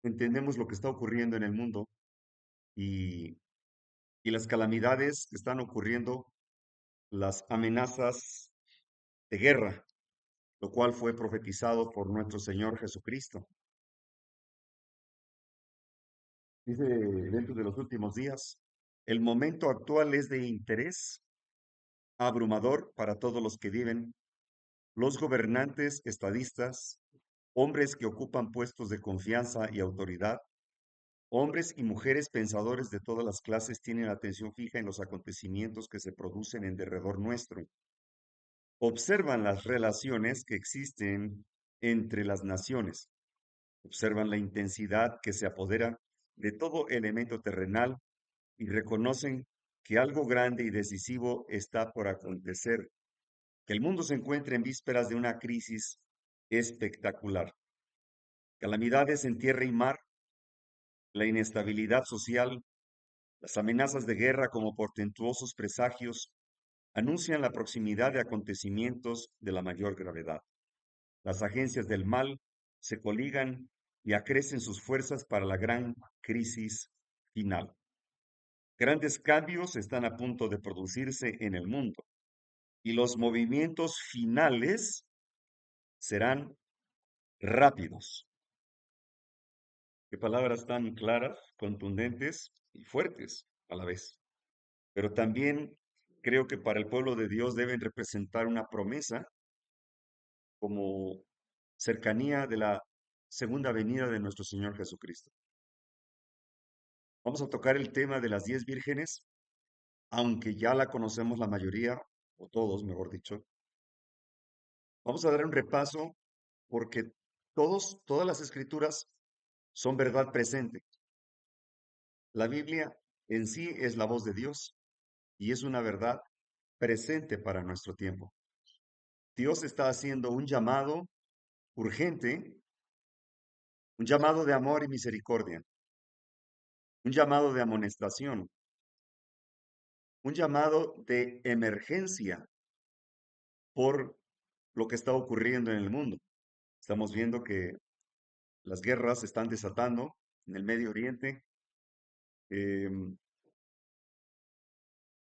entendemos lo que está ocurriendo en el mundo y, y las calamidades que están ocurriendo, las amenazas de guerra, lo cual fue profetizado por nuestro Señor Jesucristo. Dice dentro de los últimos días, el momento actual es de interés abrumador para todos los que viven, los gobernantes, estadistas, hombres que ocupan puestos de confianza y autoridad, hombres y mujeres pensadores de todas las clases tienen atención fija en los acontecimientos que se producen en derredor nuestro. Observan las relaciones que existen entre las naciones, observan la intensidad que se apodera de todo elemento terrenal y reconocen que algo grande y decisivo está por acontecer, que el mundo se encuentra en vísperas de una crisis espectacular. Calamidades en tierra y mar, la inestabilidad social, las amenazas de guerra como portentuosos presagios anuncian la proximidad de acontecimientos de la mayor gravedad. Las agencias del mal se coligan y acrecen sus fuerzas para la gran crisis final. Grandes cambios están a punto de producirse en el mundo y los movimientos finales serán rápidos. Qué palabras tan claras, contundentes y fuertes a la vez. Pero también creo que para el pueblo de Dios deben representar una promesa como cercanía de la segunda venida de nuestro Señor Jesucristo. Vamos a tocar el tema de las 10 vírgenes, aunque ya la conocemos la mayoría, o todos, mejor dicho. Vamos a dar un repaso porque todas las escrituras son verdad presente. La Biblia en sí es la voz de Dios y es una verdad presente para nuestro tiempo. Dios está haciendo un llamado urgente, un llamado de amor y misericordia, un llamado de amonestación, un llamado de emergencia por lo que está ocurriendo en el mundo. Estamos viendo que las guerras se están desatando en el Medio Oriente em,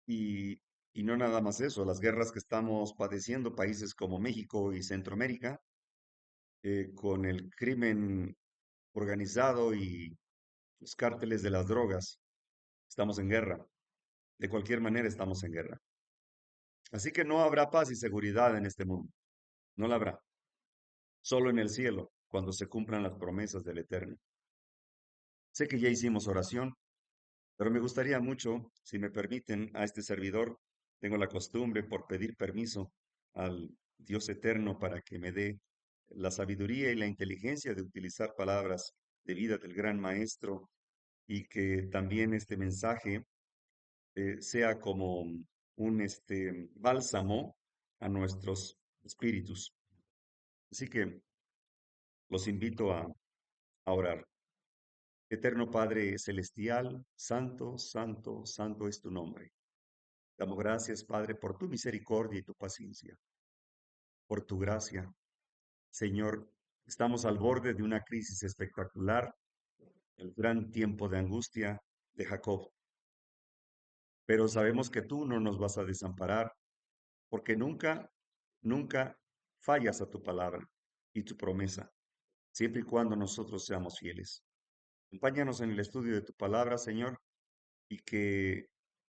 y, y no nada más eso, las guerras que estamos padeciendo países como México y Centroamérica, con el crimen organizado y los cárteles de las drogas, estamos en guerra. De cualquier manera estamos en guerra. Así que no habrá paz y seguridad en este mundo. No la habrá. Solo en el cielo, cuando se cumplan las promesas del Eterno. Sé que ya hicimos oración, pero me gustaría mucho, si me permiten, a este servidor, tengo la costumbre por pedir permiso al Dios Eterno para que me dé la sabiduría y la inteligencia de utilizar palabras de vida del gran Maestro y que también este mensaje sea como un bálsamo a nuestros espíritus. Así que los invito a orar. Eterno Padre Celestial, santo, santo, santo es tu nombre. Damos gracias, Padre, por tu misericordia y tu paciencia, por tu gracia. Señor, estamos al borde de una crisis espectacular, el gran tiempo de angustia de Jacob, pero sabemos que tú no nos vas a desamparar, porque nunca, nunca fallas a tu palabra y tu promesa, siempre y cuando nosotros seamos fieles. Acompáñanos en el estudio de tu palabra, Señor, y que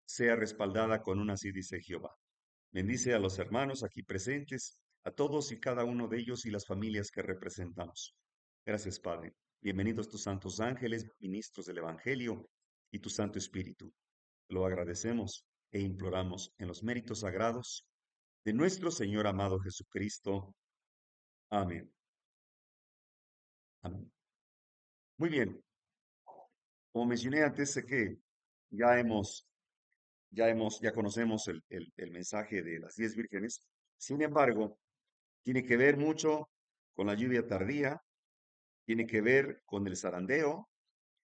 sea respaldada con una así dice Jehová. Bendice a los hermanos aquí presentes, a todos y cada uno de ellos y las familias que representamos. Gracias, Padre. Bienvenidos tus santos ángeles, ministros del Evangelio y tu Santo Espíritu. Lo agradecemos e imploramos en los méritos sagrados de nuestro Señor amado Jesucristo. Amén. Amén. Muy bien. Como mencioné antes, sé que ya hemos ya conocemos el mensaje de las 10 vírgenes. Sin embargo, tiene que ver mucho con la lluvia tardía, tiene que ver con el zarandeo,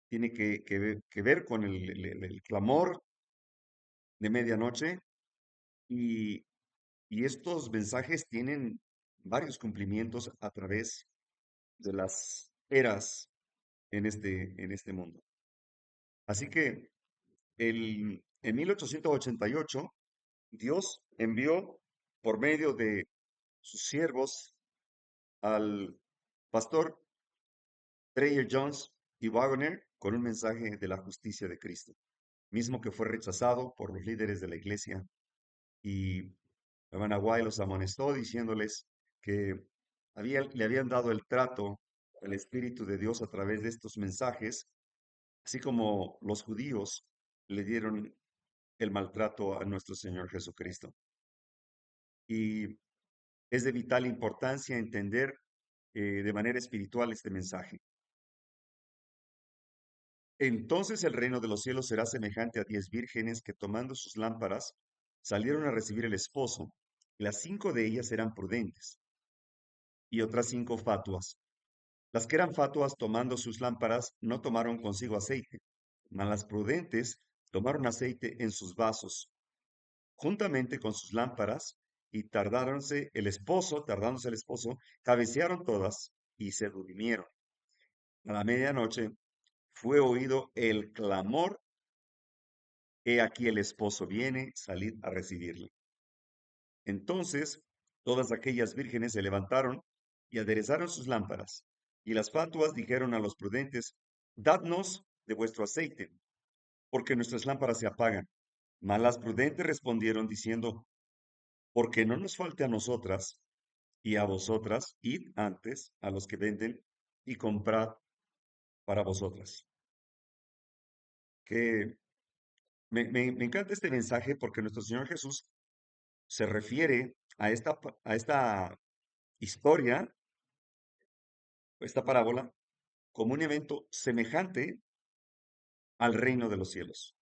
tiene que ver con el clamor de medianoche y, y estos mensajes tienen varios cumplimientos a través de las eras en este mundo. Así que en 1888, Dios envió por medio de sus siervos al pastor Dreyer Jones y Wagner con un mensaje de la justicia de Cristo, mismo que fue rechazado por los líderes de la iglesia. Y la hermana White los amonestó diciéndoles que le habían dado el trato al Espíritu de Dios a través de estos mensajes, así como los judíos le dieron el maltrato a nuestro Señor Jesucristo. Y es de vital importancia entender de manera espiritual este mensaje. Entonces el reino de los cielos será semejante a 10 vírgenes que tomando sus lámparas salieron a recibir el esposo, y las 5 de ellas eran prudentes, y otras 5 fatuas. Las que eran fatuas tomando sus lámparas no tomaron consigo aceite, mas las prudentes tomaron aceite en sus vasos, juntamente con sus lámparas, y tardándose el esposo, cabecearon todas y se durmieron. A la medianoche fue oído el clamor: He aquí el esposo viene, salid a recibirle. Entonces todas aquellas vírgenes se levantaron y aderezaron sus lámparas. Y las fatuas dijeron a los prudentes: Dadnos de vuestro aceite, porque nuestras lámparas se apagan. Mas las prudentes respondieron diciendo: Porque no nos falte a nosotras y a vosotras, id antes a los que venden y comprad para vosotras. Que me encanta este mensaje porque nuestro Señor Jesús se refiere a esta historia, esta parábola, como un evento semejante al reino de los cielos,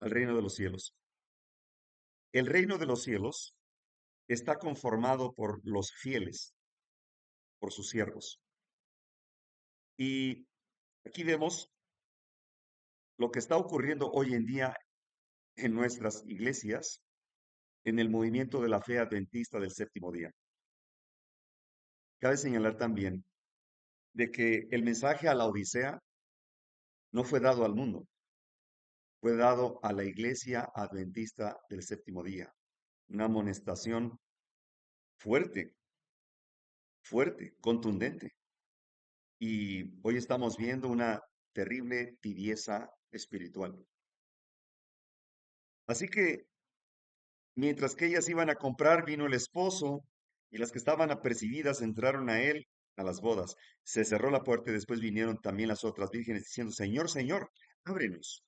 al reino de los cielos. El reino de los cielos está conformado por los fieles, por sus siervos. Y aquí vemos lo que está ocurriendo hoy en día en nuestras iglesias, en el movimiento de la fe adventista del séptimo día. Cabe señalar también de que el mensaje a la Odisea no fue dado al mundo, fue dado a la iglesia adventista del séptimo día. Una amonestación fuerte, fuerte, contundente. Y hoy estamos viendo una terrible tibieza espiritual. Así que mientras que ellas iban a comprar, vino el esposo, y las que estaban apercibidas entraron a él a las bodas. Se cerró la puerta y después vinieron también las otras vírgenes diciendo: Señor, Señor, ábrenos.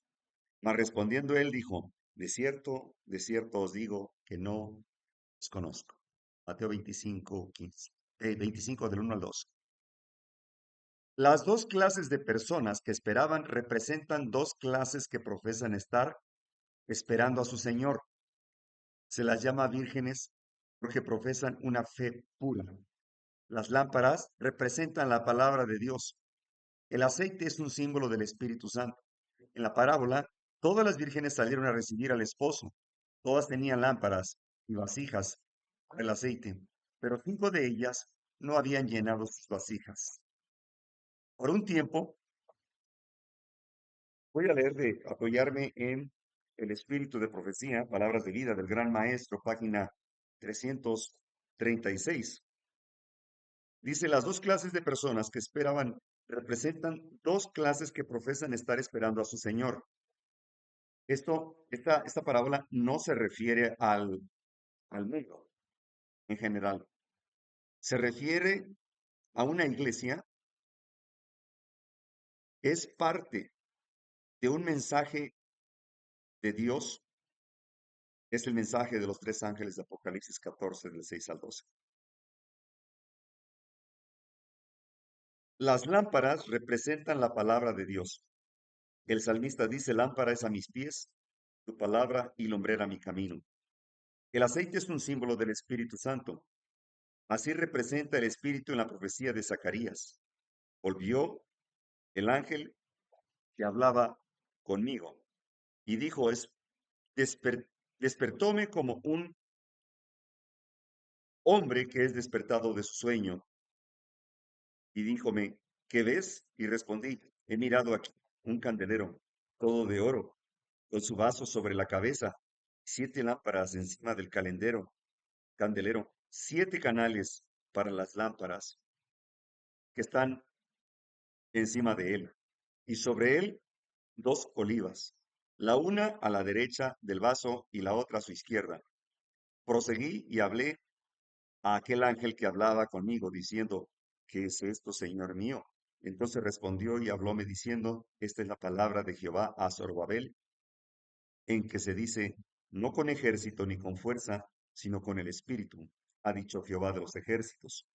Mas respondiendo él dijo: de cierto os digo que no os conozco. Mateo 25, 15, 25 del 1 al 2. Las dos clases de personas que esperaban representan dos clases que profesan estar esperando a su Señor. Se las llama vírgenes porque profesan una fe pura. Las lámparas representan la palabra de Dios. El aceite es un símbolo del Espíritu Santo. En la parábola, todas las vírgenes salieron a recibir al esposo. Todas tenían lámparas y vasijas para el aceite, pero 5 de ellas no habían llenado sus vasijas. Por un tiempo, voy a leer de apoyarme en El Espíritu de Profecía, Palabras de Vida del Gran Maestro, página 336. Dice: las dos clases de personas que esperaban representan dos clases que profesan estar esperando a su Señor. Esta parábola no se refiere al mundo en general. Se refiere a una iglesia, es parte de un mensaje de Dios, es el mensaje de los 3 ángeles de Apocalipsis 14, del 6 al 12. Las lámparas representan la palabra de Dios. El salmista dice: lámpara es a mis pies tu palabra y lumbrera mi camino. El aceite es un símbolo del Espíritu Santo. Así representa el Espíritu en la profecía de Zacarías. Volvió el ángel que hablaba conmigo y dijo: desper- despertóme como un hombre que es despertado de su sueño, y díjome: ¿qué ves? Y respondí, he mirado aquí un candelero, todo de oro, con su vaso sobre la cabeza, 7 lámparas encima del candelero, 7 canales para las lámparas que están encima de él, y sobre él 2 olivas, la una a la derecha del vaso y la otra a su izquierda. Proseguí y hablé a aquel ángel que hablaba conmigo, diciendo, ¿qué es esto, Señor mío? Entonces respondió y hablóme diciendo, esta es la palabra de Jehová a Zorobabel, en que se dice, no con ejército ni con fuerza, sino con el Espíritu, ha dicho Jehová de los ejércitos.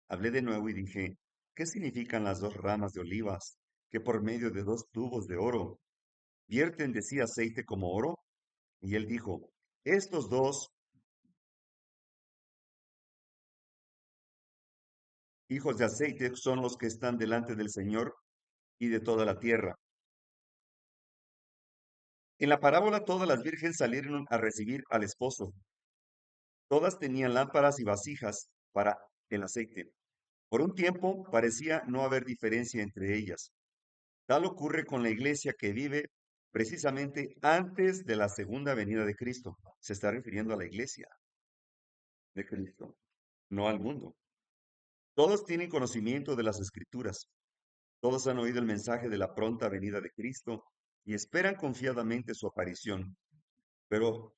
Hablé de nuevo y dije, ¿qué significan las 2 ramas de olivas que por medio de 2 tubos de oro vierten de sí aceite como oro? Y él dijo, estos 2 hijos de aceite son los que están delante del Señor y de toda la tierra. En la parábola todas las vírgenes salieron a recibir al esposo. Todas tenían lámparas y vasijas para el aceite. Por un tiempo parecía no haber diferencia entre ellas. Tal ocurre con la iglesia que vive precisamente antes de la segunda venida de Cristo. Se está refiriendo a la iglesia de Cristo, no al mundo. Todos tienen conocimiento de las escrituras. Todos han oído el mensaje de la pronta venida de Cristo y esperan confiadamente su aparición. Pero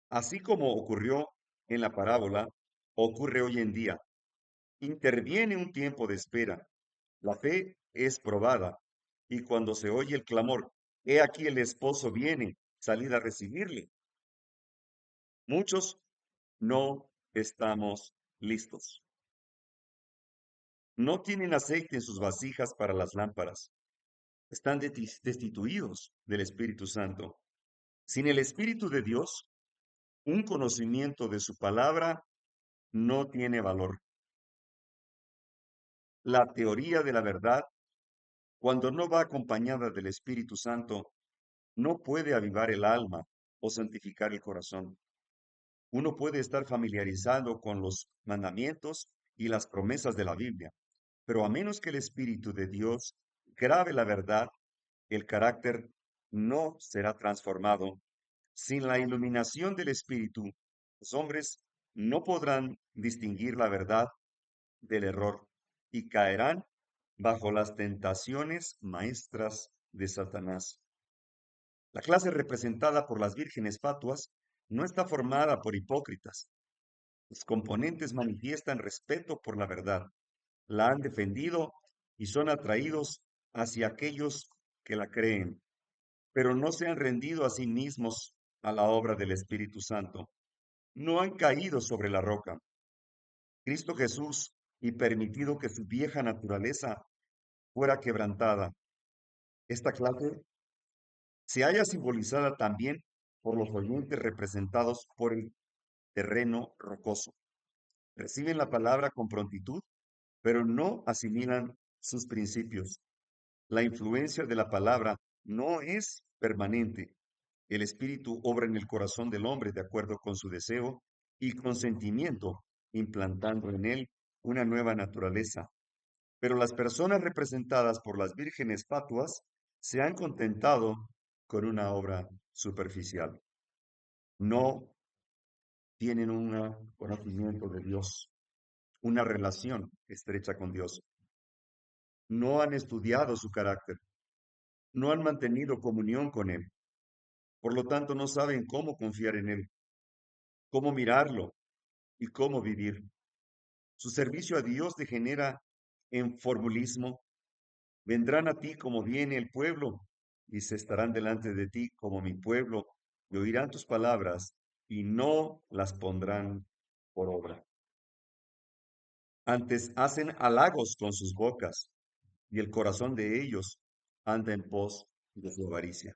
así como ocurrió en la parábola, ocurre hoy en día. Interviene un tiempo de espera. La fe es probada y cuando se oye el clamor, he aquí el esposo viene, salid a recibirle. Muchos no estamos listos. No tienen aceite en sus vasijas para las lámparas. Están destituidos del Espíritu Santo. Sin el Espíritu de Dios, un conocimiento de su palabra no tiene valor. La teoría de la verdad, cuando no va acompañada del Espíritu Santo, no puede avivar el alma o santificar el corazón. Uno puede estar familiarizado con los mandamientos y las promesas de la Biblia, pero a menos que el Espíritu de Dios grabe la verdad, el carácter no será transformado. Sin la iluminación del Espíritu, los hombres no podrán distinguir la verdad del error y caerán bajo las tentaciones maestras de Satanás. La clase representada por las vírgenes fatuas no está formada por hipócritas. Los componentes manifiestan respeto por la verdad, la han defendido y son atraídos hacia aquellos que la creen, pero no se han rendido a sí mismos a la obra del Espíritu Santo. No han caído sobre la roca, Cristo Jesús, y permitido que su vieja naturaleza fuera quebrantada. Esta clase se halla simbolizada también por los oyentes representados por el terreno rocoso. Reciben la palabra con prontitud, pero no asimilan sus principios. La influencia de la palabra no es permanente. El Espíritu obra en el corazón del hombre de acuerdo con su deseo y consentimiento, implantando en él una nueva naturaleza. Pero las personas representadas por las vírgenes fatuas se han contentado con una obra superficial. No tienen un conocimiento de Dios, una relación estrecha con Dios. No han estudiado su carácter, no han mantenido comunión con Él. Por lo tanto, no saben cómo confiar en Él, cómo mirarlo y cómo vivir. Su servicio a Dios degenera en formulismo. Vendrán a ti como viene el pueblo, y se estarán delante de ti como mi pueblo, y oirán tus palabras, y no las pondrán por obra. Antes hacen halagos con sus bocas, y el corazón de ellos anda en pos de su avaricia.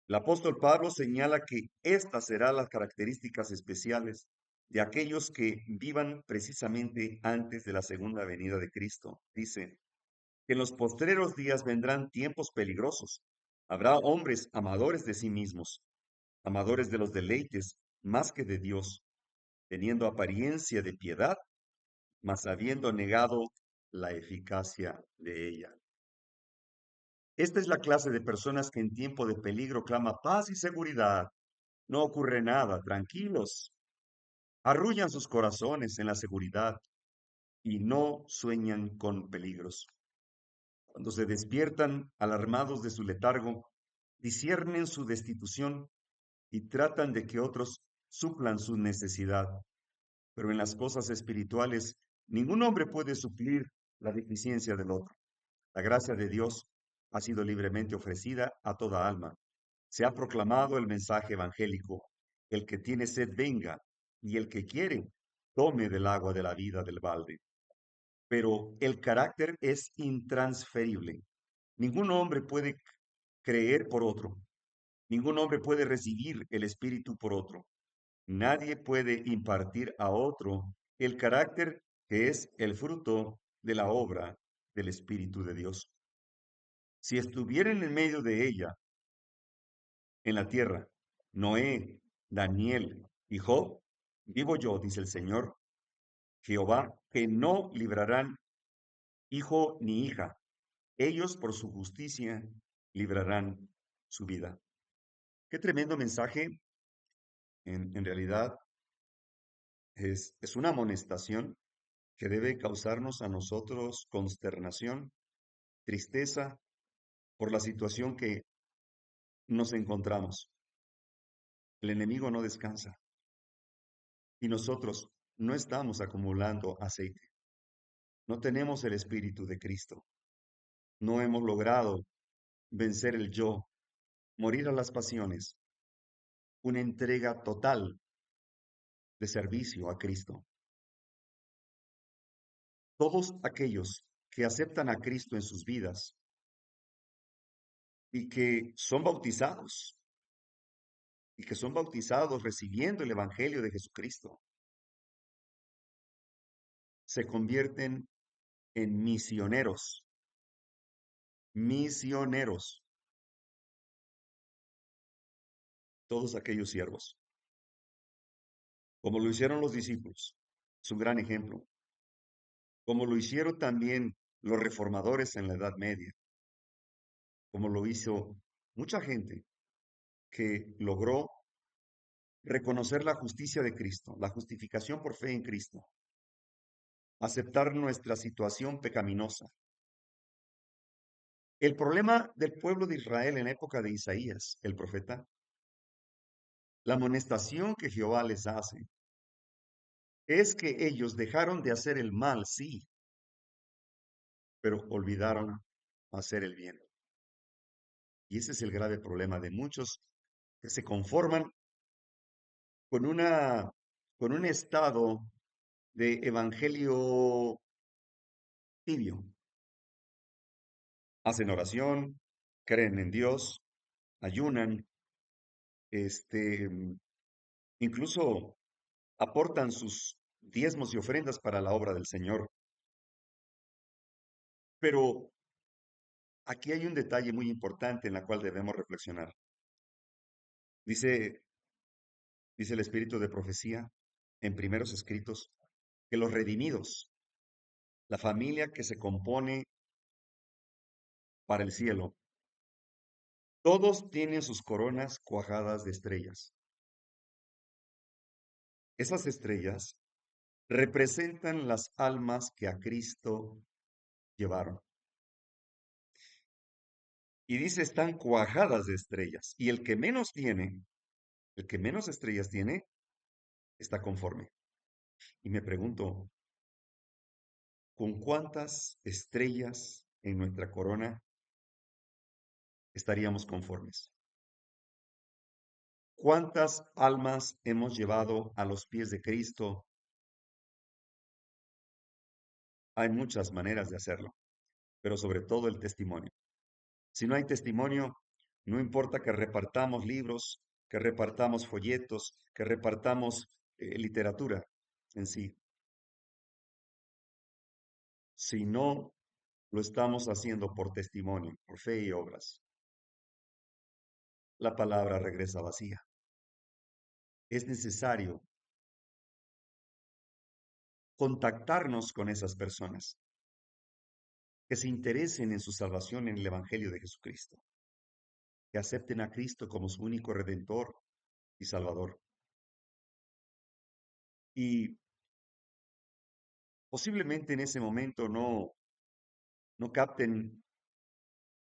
El apóstol Pablo señala que estas serán las características especiales de aquellos que vivan precisamente antes de la segunda venida de Cristo. Dice que en los postreros días vendrán tiempos peligrosos. Habrá hombres amadores de sí mismos, amadores de los deleites más que de Dios, teniendo apariencia de piedad, mas habiendo negado la eficacia de ella. Esta es la clase de personas que en tiempo de peligro clama paz y seguridad. No ocurre nada, tranquilos. Arrullan sus corazones en la seguridad y no sueñan con peligros. Cuando se despiertan alarmados de su letargo, disciernen su destitución y tratan de que otros suplan su necesidad. Pero en las cosas espirituales, ningún hombre puede suplir la deficiencia del otro. La gracia de Dios ha sido libremente ofrecida a toda alma. Se ha proclamado el mensaje evangélico. El que tiene sed venga, y el que quiere, tome del agua de la vida del balde. Pero el carácter es intransferible. Ningún hombre puede creer por otro. Ningún hombre puede recibir el Espíritu por otro. Nadie puede impartir a otro el carácter que es el fruto de la obra del Espíritu de Dios. Si estuvieran en medio de ella, en la tierra, Noé, Daniel y Job, vivo yo, dice el Señor, Jehová, que no librarán hijo ni hija. Ellos por su justicia librarán su vida. Qué tremendo mensaje. En realidad es una amonestación que debe causarnos a nosotros consternación, tristeza por la situación que nos encontramos. El enemigo no descansa y nosotros no estamos acumulando aceite. No tenemos el Espíritu de Cristo. No hemos logrado vencer el yo, morir a las pasiones, una entrega total de servicio a Cristo. Todos aquellos que aceptan a Cristo en sus vidas y que son bautizados, recibiendo el Evangelio de Jesucristo, se convierten en misioneros, misioneros, todos aquellos siervos, como lo hicieron los discípulos. Es un gran ejemplo. Como lo hicieron también los reformadores en la Edad Media, como lo hizo mucha gente que logró reconocer la justicia de Cristo, la justificación por fe en Cristo, aceptar nuestra situación pecaminosa. El problema del pueblo de Israel en época de Isaías, el profeta, la amonestación que Jehová les hace, es que ellos dejaron de hacer el mal, sí, pero olvidaron hacer el bien. Y ese es el grave problema de muchos que se conforman con con un estado de evangelio tibio. Hacen oración, creen en Dios, ayunan, este, incluso aportan sus diezmos y ofrendas para la obra del Señor. Pero aquí hay un detalle muy importante en la cual debemos reflexionar. Dice, dice el Espíritu de Profecía en primeros escritos que los redimidos, la familia que se compone para el cielo, todos tienen sus coronas cuajadas de estrellas. Esas estrellas representan las almas que a Cristo llevaron. Y dice, están cuajadas de estrellas. Y el que menos estrellas tiene, está conforme. Y me pregunto, ¿con cuántas estrellas en nuestra corona estaríamos conformes? ¿Cuántas almas hemos llevado a los pies de Cristo? Hay muchas maneras de hacerlo, pero sobre todo el testimonio. Si no hay testimonio, no importa que repartamos libros, que repartamos folletos, que repartamos literatura en sí. Si no lo estamos haciendo por testimonio, por fe y obras, la palabra regresa vacía. Es necesario contactarnos con esas personas. que se interesen en su salvación en el Evangelio de Jesucristo, que acepten a Cristo como su único redentor y salvador. Y posiblemente en ese momento no capten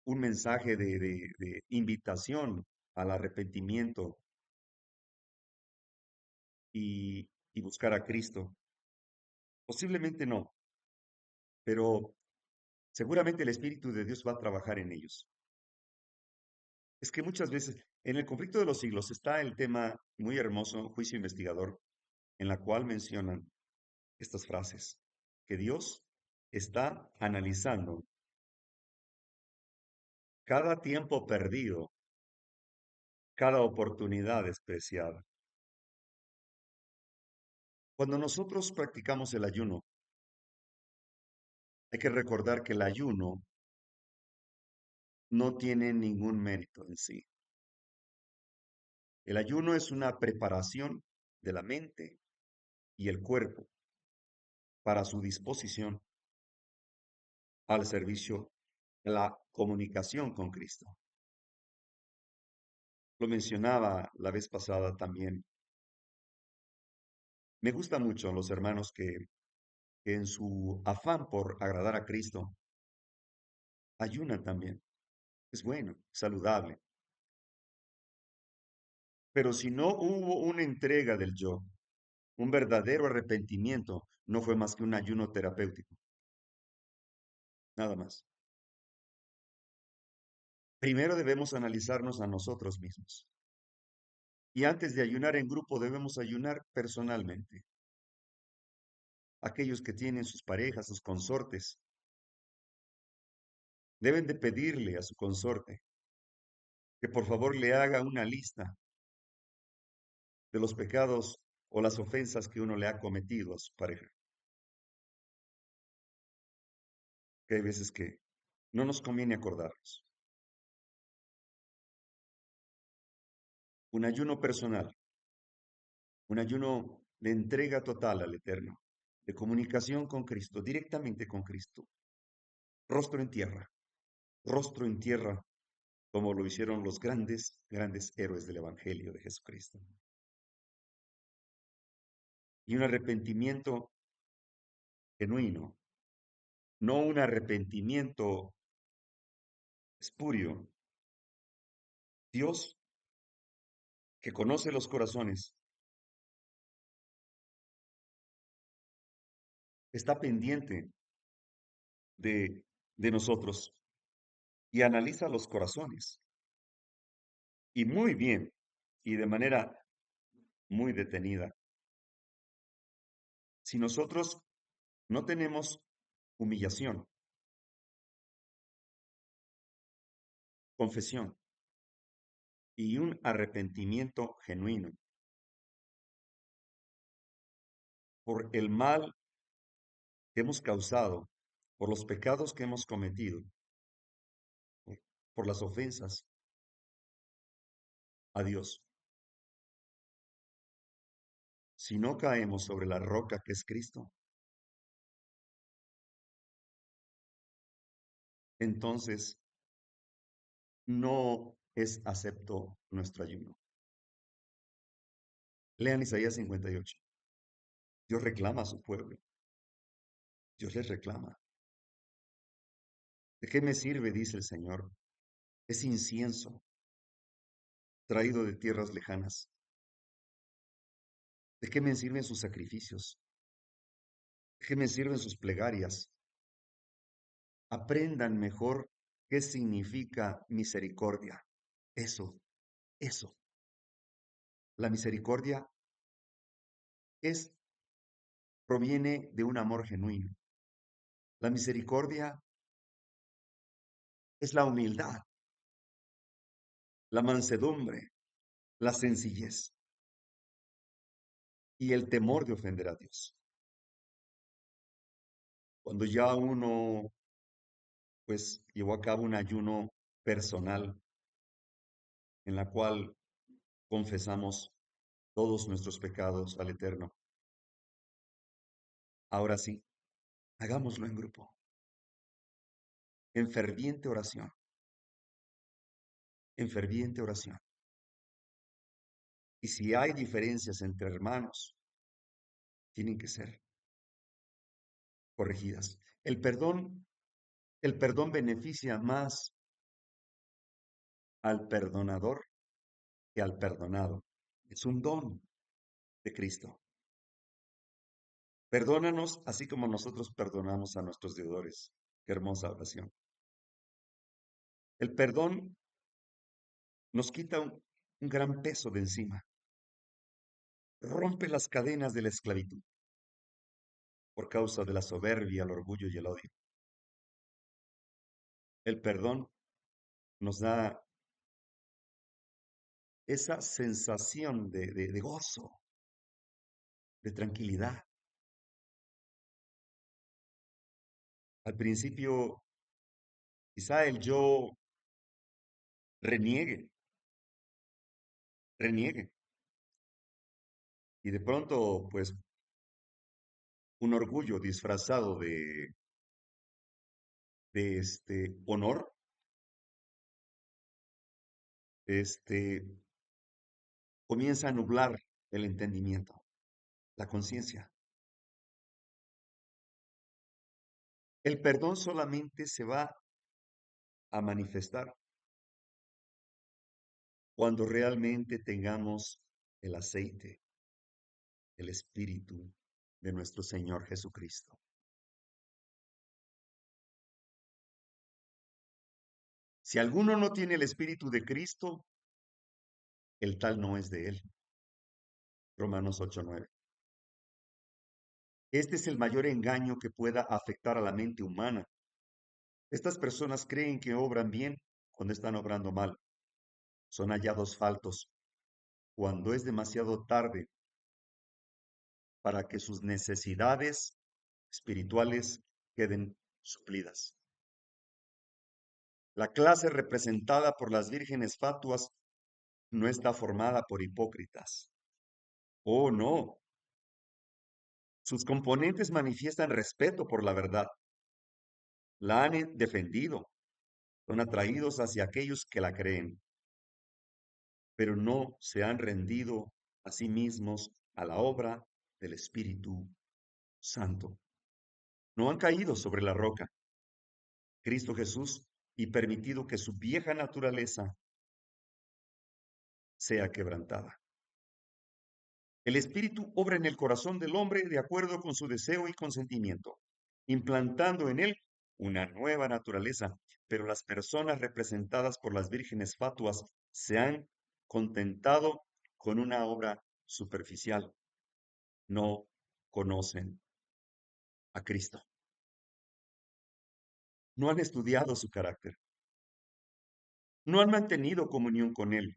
un mensaje de invitación al arrepentimiento y buscar a Cristo. Posiblemente no, pero seguramente el Espíritu de Dios va a trabajar en ellos. Es que muchas veces en el conflicto de los siglos está el tema muy hermoso, juicio investigador, en la cual mencionan estas frases, que Dios está analizando cada tiempo perdido, cada oportunidad despreciada. Cuando nosotros practicamos el ayuno, hay que recordar que el ayuno no tiene ningún mérito en sí. El ayuno es una preparación de la mente y el cuerpo para su disposición al servicio de la comunicación con Cristo. Lo mencionaba la vez pasada también. Me gusta mucho los hermanos que en su afán por agradar a Cristo ayunan también. Es bueno, saludable. Pero si no hubo una entrega del yo, un verdadero arrepentimiento, no fue más que un ayuno terapéutico, nada más. Primero debemos analizarnos a nosotros mismos. Y antes de ayunar en grupo, debemos ayunar personalmente. Aquellos que tienen sus parejas, sus consortes, deben de pedirle a su consorte que por favor le haga una lista de los pecados o las ofensas que uno le ha cometido a su pareja. Que hay veces que no nos conviene acordarnos. Un ayuno personal, un ayuno de entrega total al Eterno, de comunicación con Cristo, directamente con Cristo, rostro en tierra, como lo hicieron los grandes, grandes héroes del Evangelio de Jesucristo. Y un arrepentimiento genuino, no un arrepentimiento espurio. Dios, que conoce los corazones, está pendiente de nosotros y analiza los corazones. Y muy bien, y de manera muy detenida. Si nosotros no tenemos humillación, confesión y un arrepentimiento genuino por el mal que hemos causado, por los pecados que hemos cometido, por las ofensas a Dios, si no caemos sobre la roca que es Cristo, entonces no es acepto nuestro ayuno. Lean Isaías 58. Dios reclama a su pueblo. Dios les reclama. ¿De qué me sirve, dice el Señor, ese incienso traído de tierras lejanas? ¿De qué me sirven sus sacrificios? ¿De qué me sirven sus plegarias? Aprendan mejor qué significa misericordia. Eso. La misericordia es, proviene de un amor genuino. La misericordia es la humildad, la mansedumbre, la sencillez y el temor de ofender a Dios. Cuando ya uno, pues, llevó a cabo un ayuno personal en la cual confesamos todos nuestros pecados al Eterno. Ahora sí, hagámoslo en grupo. en ferviente oración, en ferviente oración. Y si hay diferencias entre hermanos, tienen que ser corregidas. El perdón beneficia más al perdonador que al perdonado. Es un don de Cristo. Perdónanos así como nosotros perdonamos a nuestros deudores. Qué hermosa oración. El perdón nos quita un gran peso de encima. Rompe las cadenas de la esclavitud por causa de la soberbia, el orgullo y el odio. El perdón nos da esa sensación de gozo, de tranquilidad. Al principio, quizá el yo reniegue, reniegue. Y de pronto, pues, un orgullo disfrazado de este honor, este, comienza a nublar el entendimiento, la conciencia. El perdón solamente se va a manifestar cuando realmente tengamos el aceite, el espíritu de nuestro Señor Jesucristo. Si alguno no tiene el espíritu de Cristo, el tal no es de él. Romanos 8:9. Este es el mayor engaño que pueda afectar a la mente humana. Estas personas creen que obran bien cuando están obrando mal. Son hallados faltos cuando es demasiado tarde para que sus necesidades espirituales queden suplidas. La clase representada por las vírgenes fatuas no está formada por hipócritas. Oh, no. Sus componentes manifiestan respeto por la verdad. La han defendido. Son atraídos hacia aquellos que la creen, pero no se han rendido a sí mismos a la obra del Espíritu Santo. No han caído sobre la roca, Cristo Jesús, y permitido que su vieja naturaleza sea quebrantada. El Espíritu obra en el corazón del hombre de acuerdo con su deseo y consentimiento, implantando en él una nueva naturaleza, pero las personas representadas por las vírgenes fatuas se han contentado con una obra superficial. No conocen a Cristo. No han estudiado su carácter. No han mantenido comunión con Él.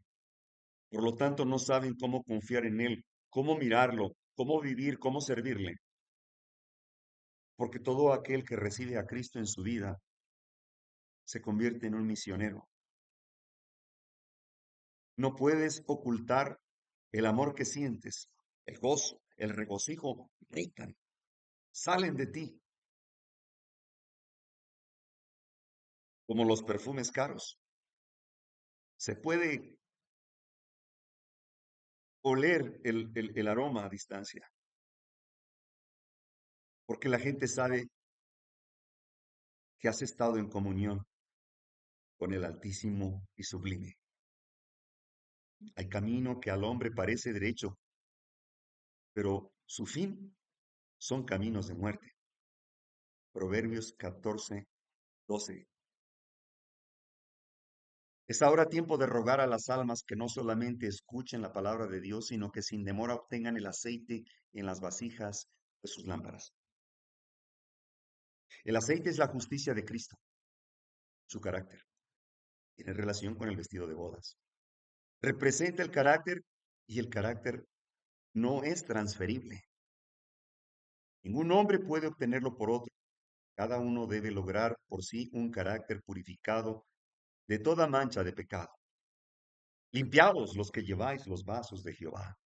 Por lo tanto, no saben cómo confiar en Él, cómo mirarlo, cómo vivir, cómo servirle. Porque todo aquel que recibe a Cristo en su vida se convierte en un misionero. No puedes ocultar el amor que sientes, el gozo, el regocijo, gritan, salen de ti, como los perfumes caros. Se puede oler el aroma a distancia, porque la gente sabe que has estado en comunión con el Altísimo y Sublime. Hay camino que al hombre parece derecho, pero su fin son caminos de muerte. Proverbios 14:12. Es ahora tiempo de rogar a las almas que no solamente escuchen la palabra de Dios, sino que sin demora obtengan el aceite en las vasijas de sus lámparas. El aceite es la justicia de Cristo, su carácter. Tiene relación con el vestido de bodas. Representa el carácter y el carácter no es transferible. Ningún hombre puede obtenerlo por otro. Cada uno debe lograr por sí un carácter purificado de toda mancha de pecado. Limpiados los que lleváis los vasos de Jehová.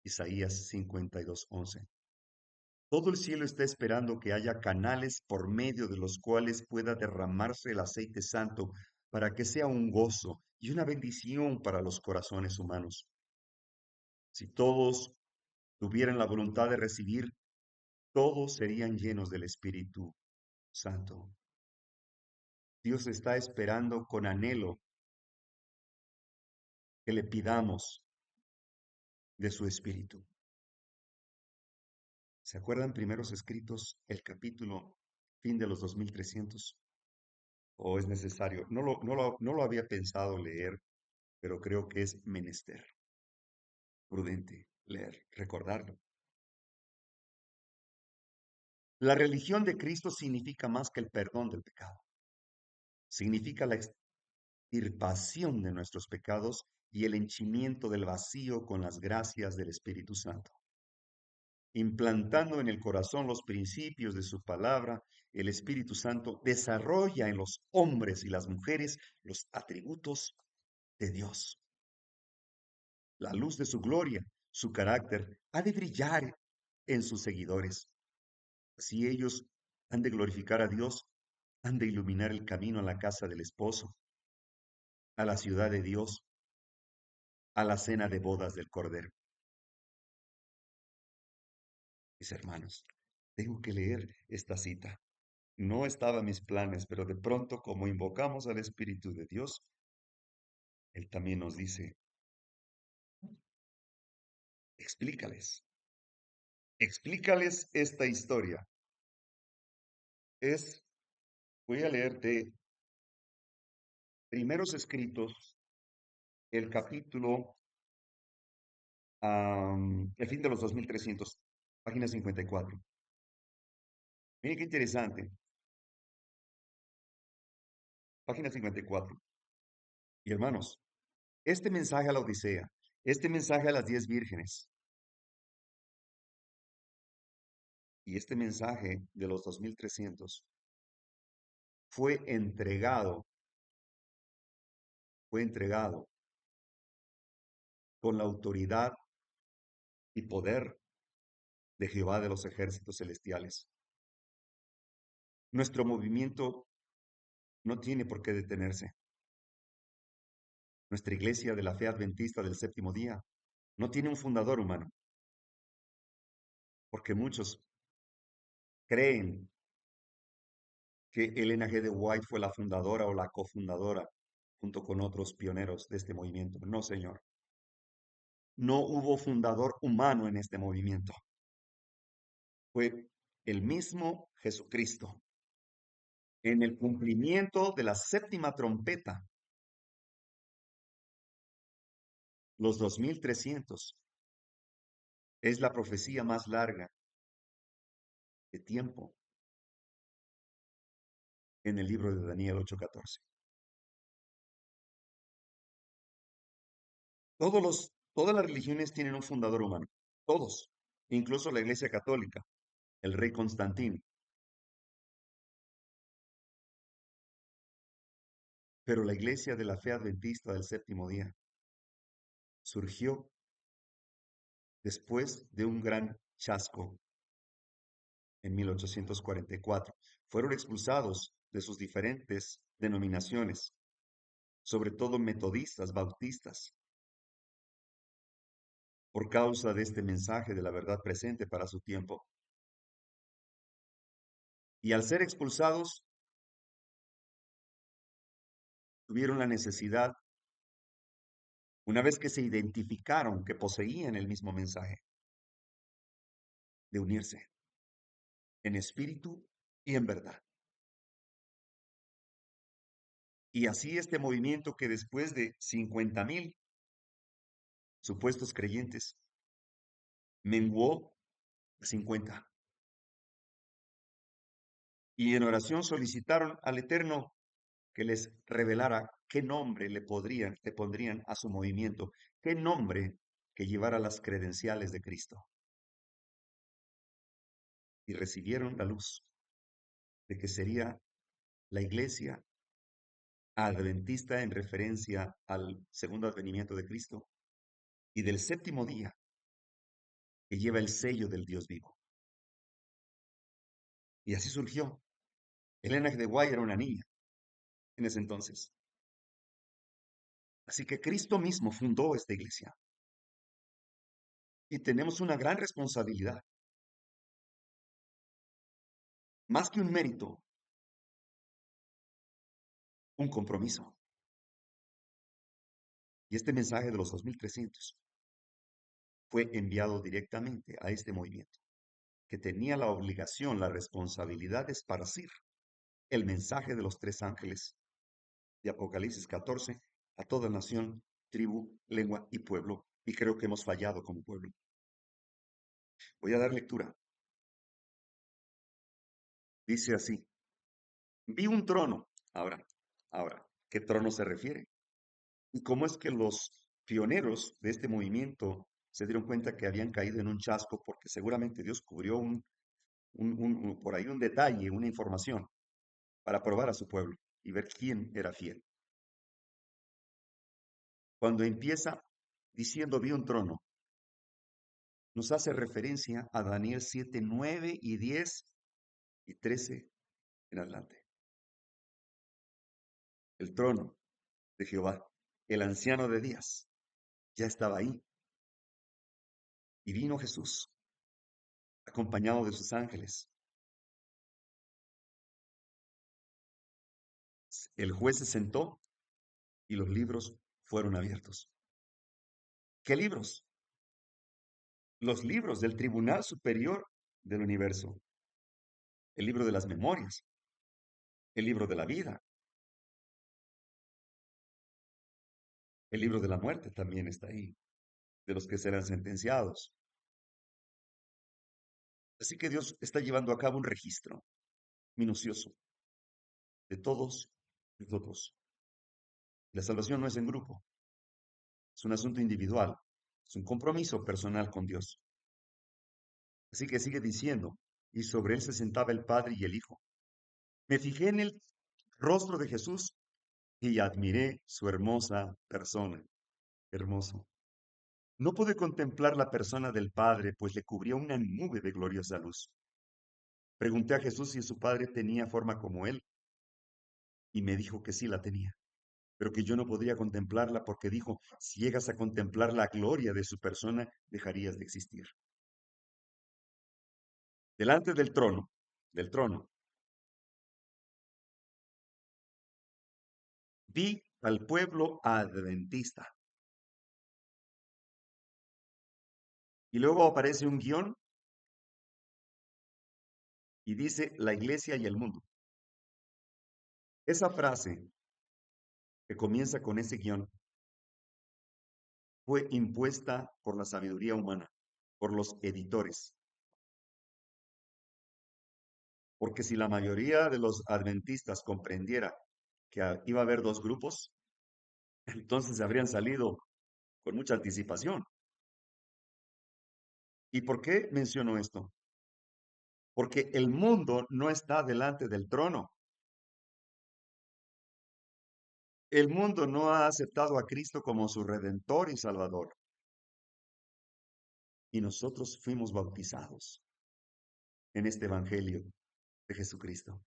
Isaías 52:11. Todo el cielo está esperando que haya canales por medio de los cuales pueda derramarse el aceite santo para que sea un gozo y una bendición para los corazones humanos. Si todos tuvieran la voluntad de recibir, todos serían llenos del Espíritu Santo. Dios está esperando con anhelo que le pidamos de su Espíritu. ¿Se acuerdan primeros escritos, el capítulo fin de los 2300? ¿O es necesario? No lo había pensado leer, pero creo que es menester, prudente leer, recordarlo. La religión de Cristo significa más que el perdón del pecado. Significa la extirpación de nuestros pecados y el henchimiento del vacío con las gracias del Espíritu Santo. Implantando en el corazón los principios de su palabra, el Espíritu Santo desarrolla en los hombres y las mujeres los atributos de Dios. La luz de su gloria, su carácter, ha de brillar en sus seguidores. Si ellos han de glorificar a Dios, han de iluminar el camino a la casa del esposo, a la ciudad de Dios, a la cena de bodas del Cordero. Mis hermanos, tengo que leer esta cita. No estaba en mis planes, pero de pronto, como invocamos al Espíritu de Dios, Él también nos dice, explícales, explícales esta historia. Es, voy a leerte primeros escritos, el capítulo, el fin de los 2300, página 54. Miren qué interesante, página 54. Y hermanos, este mensaje a la Odisea, este mensaje a las 10 vírgenes y este mensaje de los 2300 fue entregado con la autoridad y poder de Jehová de los ejércitos celestiales. Nuestro movimiento no tiene por qué detenerse. Nuestra iglesia de la fe adventista del séptimo día no tiene un fundador humano, porque muchos creen que Elena G. de White fue la fundadora o la cofundadora junto con otros pioneros de este movimiento. No, señor. No hubo fundador humano en este movimiento. Fue el mismo Jesucristo. En el cumplimiento de la séptima trompeta, los 2300, es la profecía más larga de tiempo en el libro de Daniel 8:14. Todas las religiones tienen un fundador humano, todos, incluso la Iglesia Católica, el rey Constantino. Pero la Iglesia de la Fe Adventista del Séptimo Día surgió después de un gran chasco en 1844. Fueron expulsados de sus diferentes denominaciones, sobre todo metodistas, bautistas, por causa de este mensaje de la verdad presente para su tiempo. Y al ser expulsados, tuvieron la necesidad, una vez que se identificaron que poseían el mismo mensaje, de unirse en espíritu y en verdad. Y así este movimiento que después de 50,000 supuestos creyentes menguó a 50. Y en oración solicitaron al Eterno que les revelara qué nombre le pondrían a su movimiento, qué nombre que llevara las credenciales de Cristo. Y recibieron la luz de que sería la iglesia adventista en referencia al segundo advenimiento de Cristo y del séptimo día que lleva el sello del Dios vivo. Y así surgió. Elena de Guay era una niña en ese entonces. Así que Cristo mismo fundó esta iglesia. Y tenemos una gran responsabilidad, más que un mérito, un compromiso. Y este mensaje de los 2300 fue enviado directamente a este movimiento, que tenía la obligación, la responsabilidad de esparcir el mensaje de los tres ángeles de Apocalipsis 14 a toda nación, tribu, lengua y pueblo. Y creo que hemos fallado como pueblo. Voy a dar lectura. Dice así: vi un trono. Ahora, ¿qué trono se refiere? ¿Y cómo es que los pioneros de este movimiento se dieron cuenta que habían caído en un chasco? Porque seguramente Dios cubrió por ahí un detalle, una información, para probar a su pueblo y ver quién era fiel. Cuando empieza diciendo vi un trono, nos hace referencia a Daniel 7, 9 y 10 y 13 en adelante. El trono de Jehová, el anciano de días, ya estaba ahí. Y vino Jesús, acompañado de sus ángeles. El juez se sentó y los libros fueron abiertos. ¿Qué libros? Los libros del Tribunal Superior del Universo. El libro de las memorias, el libro de la vida, el libro de la muerte también está ahí, de los que serán sentenciados. Así que Dios está llevando a cabo un registro minucioso de todos nosotros. La salvación no es en grupo, es un asunto individual, es un compromiso personal con Dios. Así que sigue diciendo, y sobre él se sentaba el Padre y el Hijo. Me fijé en el rostro de Jesús y admiré su hermosa persona. Hermoso. No pude contemplar la persona del Padre, pues le cubría una nube de gloriosa luz. Pregunté a Jesús si su Padre tenía forma como él, y me dijo que sí la tenía, pero que yo no podría contemplarla porque dijo, si llegas a contemplar la gloria de su persona, dejarías de existir. Delante del trono, vi al pueblo adventista. Y luego aparece un guión y dice la iglesia y el mundo. Esa frase que comienza con ese guión fue impuesta por la sabiduría humana, por los editores. Porque si la mayoría de los adventistas comprendiera que iba a haber dos grupos, entonces habrían salido con mucha anticipación. ¿Y por qué menciono esto? Porque el mundo no está delante del trono. El mundo no ha aceptado a Cristo como su Redentor y Salvador. Y nosotros fuimos bautizados en este Evangelio de Jesucristo.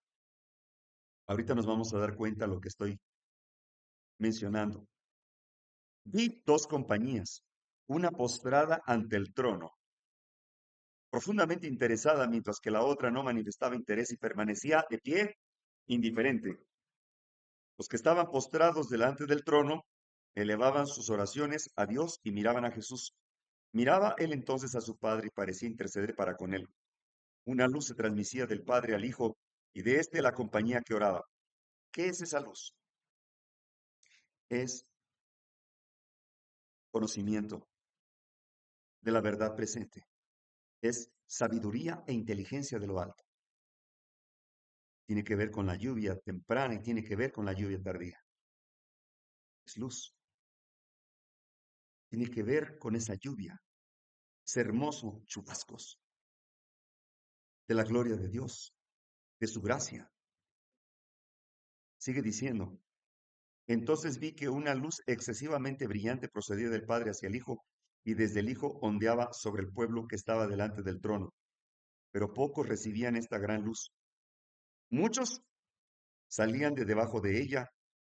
Ahorita nos vamos a dar cuenta de lo que estoy mencionando. Vi dos compañías, una postrada ante el trono, profundamente interesada, mientras que la otra no manifestaba interés y permanecía de pie, indiferente. Los que estaban postrados delante del trono elevaban sus oraciones a Dios y miraban a Jesús. Miraba él entonces a su Padre y parecía interceder para con él. Una luz se transmitía del Padre al Hijo y de éste la compañía que oraba. ¿Qué es esa luz? Es conocimiento de la verdad presente. Es sabiduría e inteligencia de lo alto. Tiene que ver con la lluvia temprana y tiene que ver con la lluvia tardía. Es luz. Tiene que ver con esa lluvia. Es hermoso chubascos de la gloria de Dios, de su gracia. Sigue diciendo, entonces vi que una luz excesivamente brillante procedía del Padre hacia el Hijo y desde el Hijo ondeaba sobre el pueblo que estaba delante del trono. Pero pocos recibían esta gran luz, Muchos salían de debajo de ella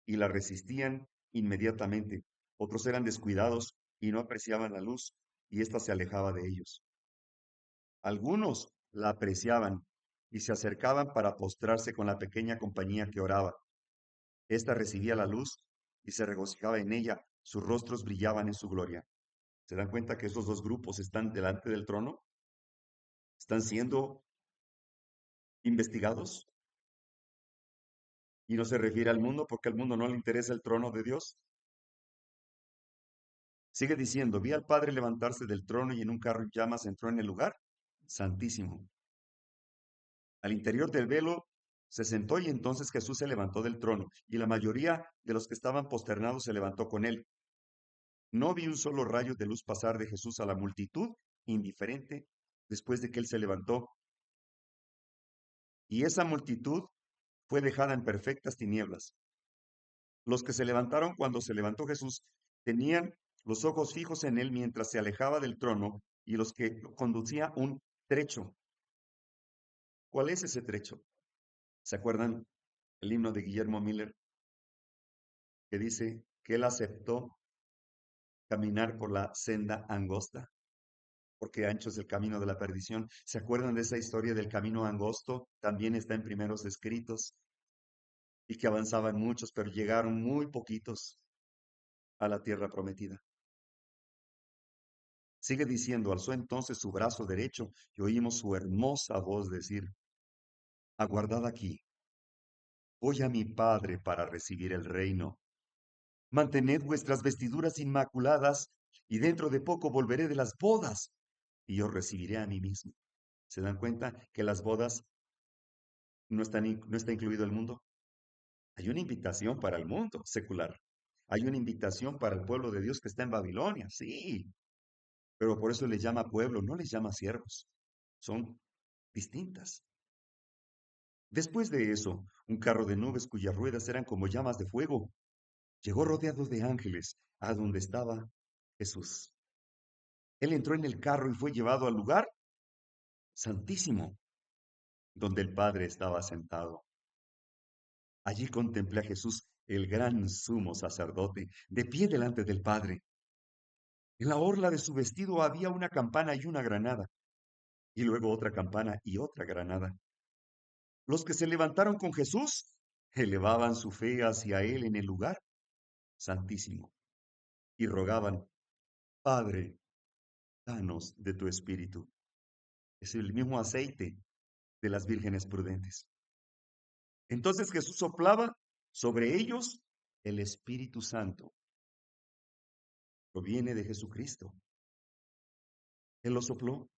y la resistían inmediatamente. Otros eran descuidados y no apreciaban la luz, y ésta se alejaba de ellos. Algunos la apreciaban y se acercaban para postrarse con la pequeña compañía que oraba. Esta recibía la luz y se regocijaba en ella, sus rostros brillaban en su gloria. ¿Se dan cuenta que esos dos grupos están delante del trono? Están siendo investigados. Y no se refiere al mundo porque al mundo no le interesa el trono de Dios. Sigue diciendo, vi al Padre levantarse del trono y en un carro en llamas entró en el lugar santísimo. Al interior del velo se sentó y entonces Jesús se levantó del trono y la mayoría de los que estaban posternados se levantó con él. No vi un solo rayo de luz pasar de Jesús a la multitud, indiferente, después de que él se levantó. Y esa multitud fue dejada en perfectas tinieblas. Los que se levantaron cuando se levantó Jesús tenían los ojos fijos en él mientras se alejaba del trono y los que conducía un trecho. ¿Cuál es ese trecho? ¿Se acuerdan el himno de Guillermo Miller que dice que él aceptó caminar por la senda angosta? Porque ancho es el camino de la perdición. ¿Se acuerdan de esa historia del camino angosto? También está en primeros escritos y que avanzaban muchos, pero llegaron muy poquitos a la tierra prometida. Sigue diciendo, alzó entonces su brazo derecho y oímos su hermosa voz decir, aguardad aquí, voy a mi Padre para recibir el reino. Mantened vuestras vestiduras inmaculadas y dentro de poco volveré de las bodas y os recibiré a mí mismo. ¿Se dan cuenta que las bodas no está incluido el mundo? Hay una invitación para el mundo secular. Hay una invitación para el pueblo de Dios que está en Babilonia, sí, pero por eso les llama pueblo, no les llama siervos. Son distintas. Después de eso, un carro de nubes cuyas ruedas eran como llamas de fuego, llegó rodeado de ángeles a donde estaba Jesús. Él entró en el carro y fue llevado al lugar santísimo, donde el Padre estaba sentado. Allí contemplé a Jesús, el gran sumo sacerdote, de pie delante del Padre. En la orla de su vestido había una campana y una granada, y luego otra campana y otra granada. Los que se levantaron con Jesús elevaban su fe hacia él en el lugar santísimo y rogaban, Padre, danos de tu espíritu. Es el mismo aceite de las vírgenes prudentes. Entonces Jesús soplaba sobre ellos el Espíritu Santo. Proviene de Jesucristo. Él lo sopló.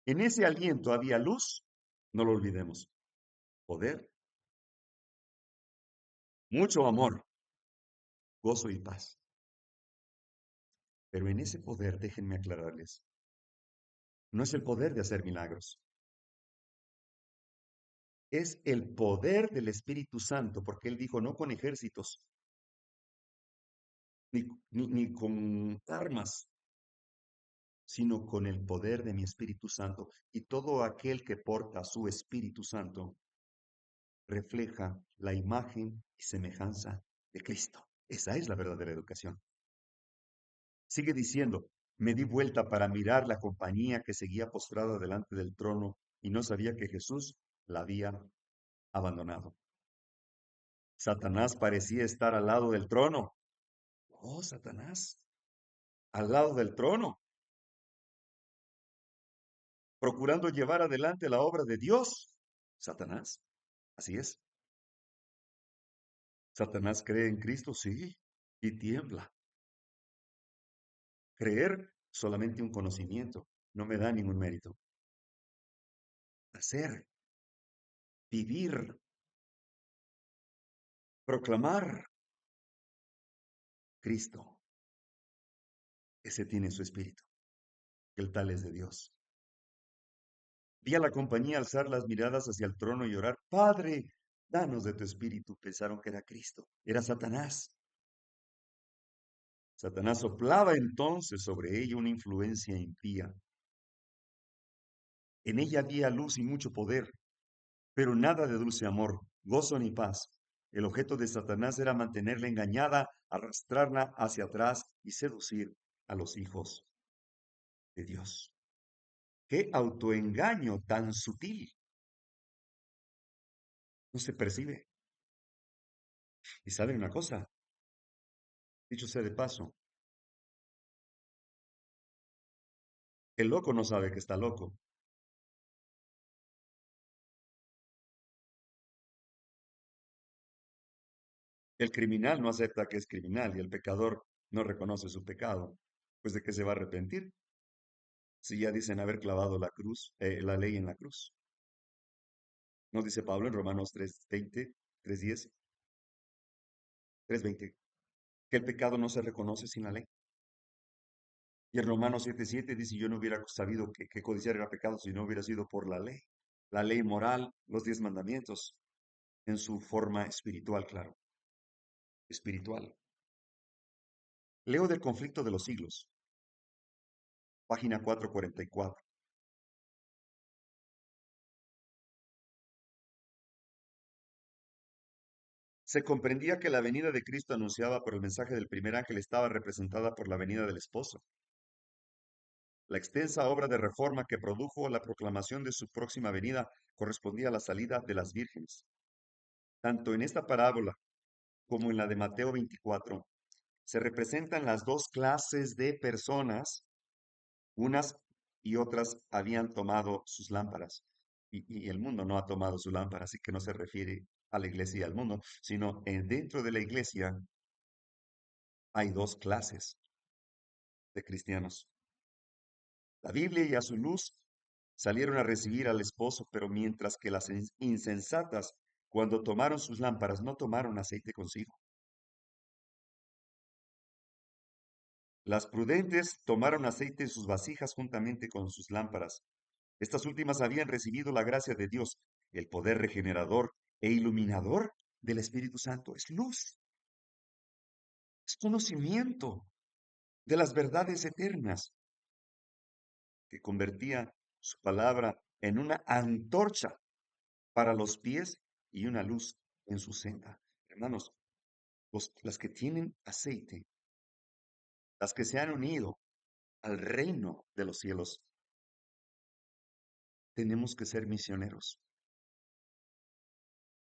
En ese aliento había luz, no lo olvidemos, poder, mucho amor, gozo y paz. Pero en ese poder, déjenme aclararles, no es el poder de hacer milagros, es el poder del Espíritu Santo, porque él dijo, no con ejércitos, ni con armas, sino con el poder de mi Espíritu Santo. Y todo aquel que porta su Espíritu Santo refleja la imagen y semejanza de Cristo. Esa es la verdadera educación. Sigue diciendo, me di vuelta para mirar la compañía que seguía postrada delante del trono y no sabía que Jesús la había abandonado. Satanás parecía estar al lado del trono. Oh, Satanás, al lado del trono, procurando llevar adelante la obra de Dios. Satanás, así es. Satanás cree en Cristo, sí, y tiembla. Creer solamente un conocimiento, no me da ningún mérito. Hacer, vivir, proclamar Cristo. Ese tiene su espíritu, el tal es de Dios. Vi a la compañía alzar las miradas hacia el trono y orar, Padre, danos de tu espíritu. Pensaron que era Cristo, era Satanás. Satanás soplaba entonces sobre ella una influencia impía. En ella había luz y mucho poder. pero nada de dulce amor, gozo ni paz. El objeto de Satanás era mantenerla engañada, arrastrarla hacia atrás y seducir a los hijos de Dios. ¡Qué autoengaño tan sutil! No se percibe. Y saben una cosa, dicho sea de paso, el loco no sabe que está loco. El criminal no acepta que es criminal y el pecador no reconoce su pecado. Pues ¿de qué se va a arrepentir? Si ya dicen haber clavado la cruz, la ley en la cruz. Nos dice Pablo en Romanos 3:20, 3:10, 3:20, que el pecado no se reconoce sin la ley. Y en Romanos 7:7 dice, yo no hubiera sabido que codiciar era pecado si no hubiera sido por la ley. La ley moral, los 10 mandamientos, en su forma espiritual, claro, espiritual. Leo del conflicto de los siglos, página 444. Se comprendía que la venida de Cristo anunciada por el mensaje del primer ángel estaba representada por la venida del esposo. La extensa obra de reforma que produjo la proclamación de su próxima venida correspondía a la salida de las vírgenes. Tanto en esta parábola como en la de Mateo 24, se representan las dos clases de personas. Unas y otras habían tomado sus lámparas, y el mundo no ha tomado su lámpara, así que no se refiere a la iglesia y al mundo, sino dentro de la iglesia hay dos clases de cristianos. La Biblia y a su luz salieron a recibir al esposo, pero mientras que las insensatas, cuando tomaron sus lámparas, no tomaron aceite consigo. Las prudentes tomaron aceite en sus vasijas juntamente con sus lámparas. Estas últimas habían recibido la gracia de Dios, el poder regenerador e iluminador del Espíritu Santo. Es luz, es conocimiento de las verdades eternas que convertía su palabra en una antorcha para los pies y una luz en su senda. Hermanos, las que tienen aceite, las que se han unido al reino de los cielos, tenemos que ser misioneros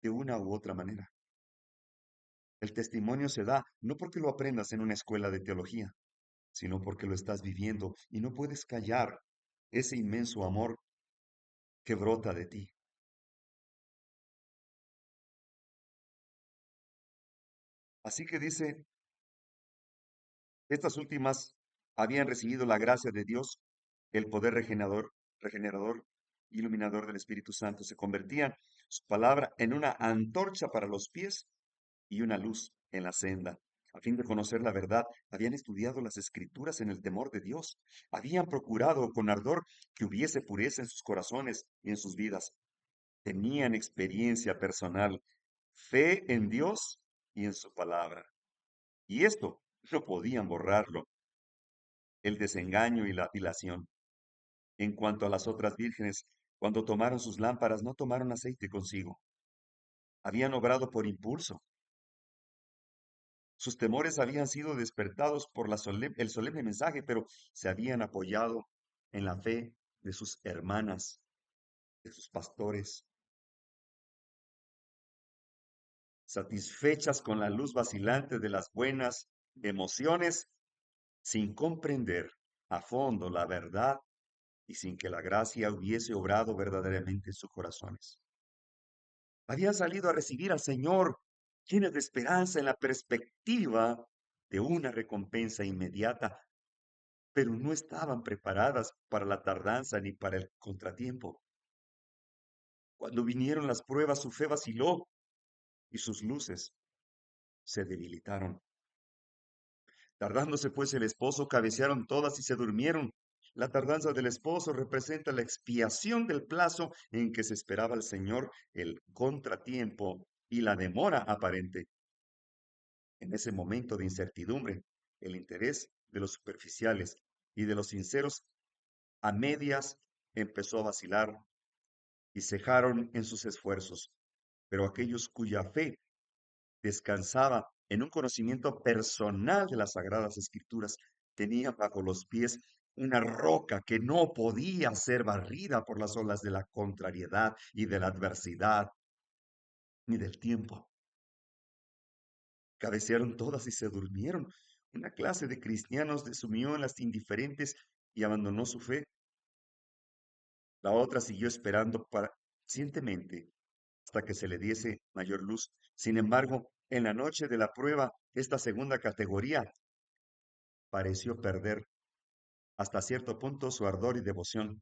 de una u otra manera. El testimonio se da no porque lo aprendas en una escuela de teología, sino porque lo estás viviendo y no puedes callar ese inmenso amor que brota de ti. Así que dice, estas últimas habían recibido la gracia de Dios, el poder regenerador, iluminador del Espíritu Santo. Se convertían su palabra en una antorcha para los pies y una luz en la senda. A fin de conocer la verdad, habían estudiado las escrituras en el temor de Dios. Habían procurado con ardor que hubiese pureza en sus corazones y en sus vidas. Tenían experiencia personal, fe en Dios y en su palabra. Y esto no podían borrarlo, el desengaño y la dilación. En cuanto a las otras vírgenes, cuando tomaron sus lámparas, no tomaron aceite consigo. Habían obrado por impulso. Sus temores habían sido despertados por el solemne mensaje, pero se habían apoyado en la fe de sus hermanas, de sus pastores, satisfechas con la luz vacilante de las buenas emociones, sin comprender a fondo la verdad y sin que la gracia hubiese obrado verdaderamente en sus corazones. Habían salido a recibir al Señor, llenos de esperanza en la perspectiva de una recompensa inmediata, pero no estaban preparadas para la tardanza ni para el contratiempo. Cuando vinieron las pruebas, su fe vaciló y sus luces se debilitaron. Tardándose pues el esposo, cabecearon todas y se durmieron. La tardanza del esposo representa la expiación del plazo en que se esperaba al Señor, el contratiempo y la demora aparente. En ese momento de incertidumbre, el interés de los superficiales y de los sinceros a medias empezó a vacilar y cejaron en sus esfuerzos, pero aquellos cuya fe descansaba en un conocimiento personal de las sagradas escrituras tenían bajo los pies una roca que no podía ser barrida por las olas de la contrariedad y de la adversidad ni del tiempo. Cabecearon todas y se durmieron. Una clase de cristianos desumió en las indiferentes y abandonó su fe. La otra siguió esperando pacientemente hasta que se le diese mayor luz. Sin embargo, en la noche de la prueba, esta segunda categoría pareció perder hasta cierto punto su ardor y devoción.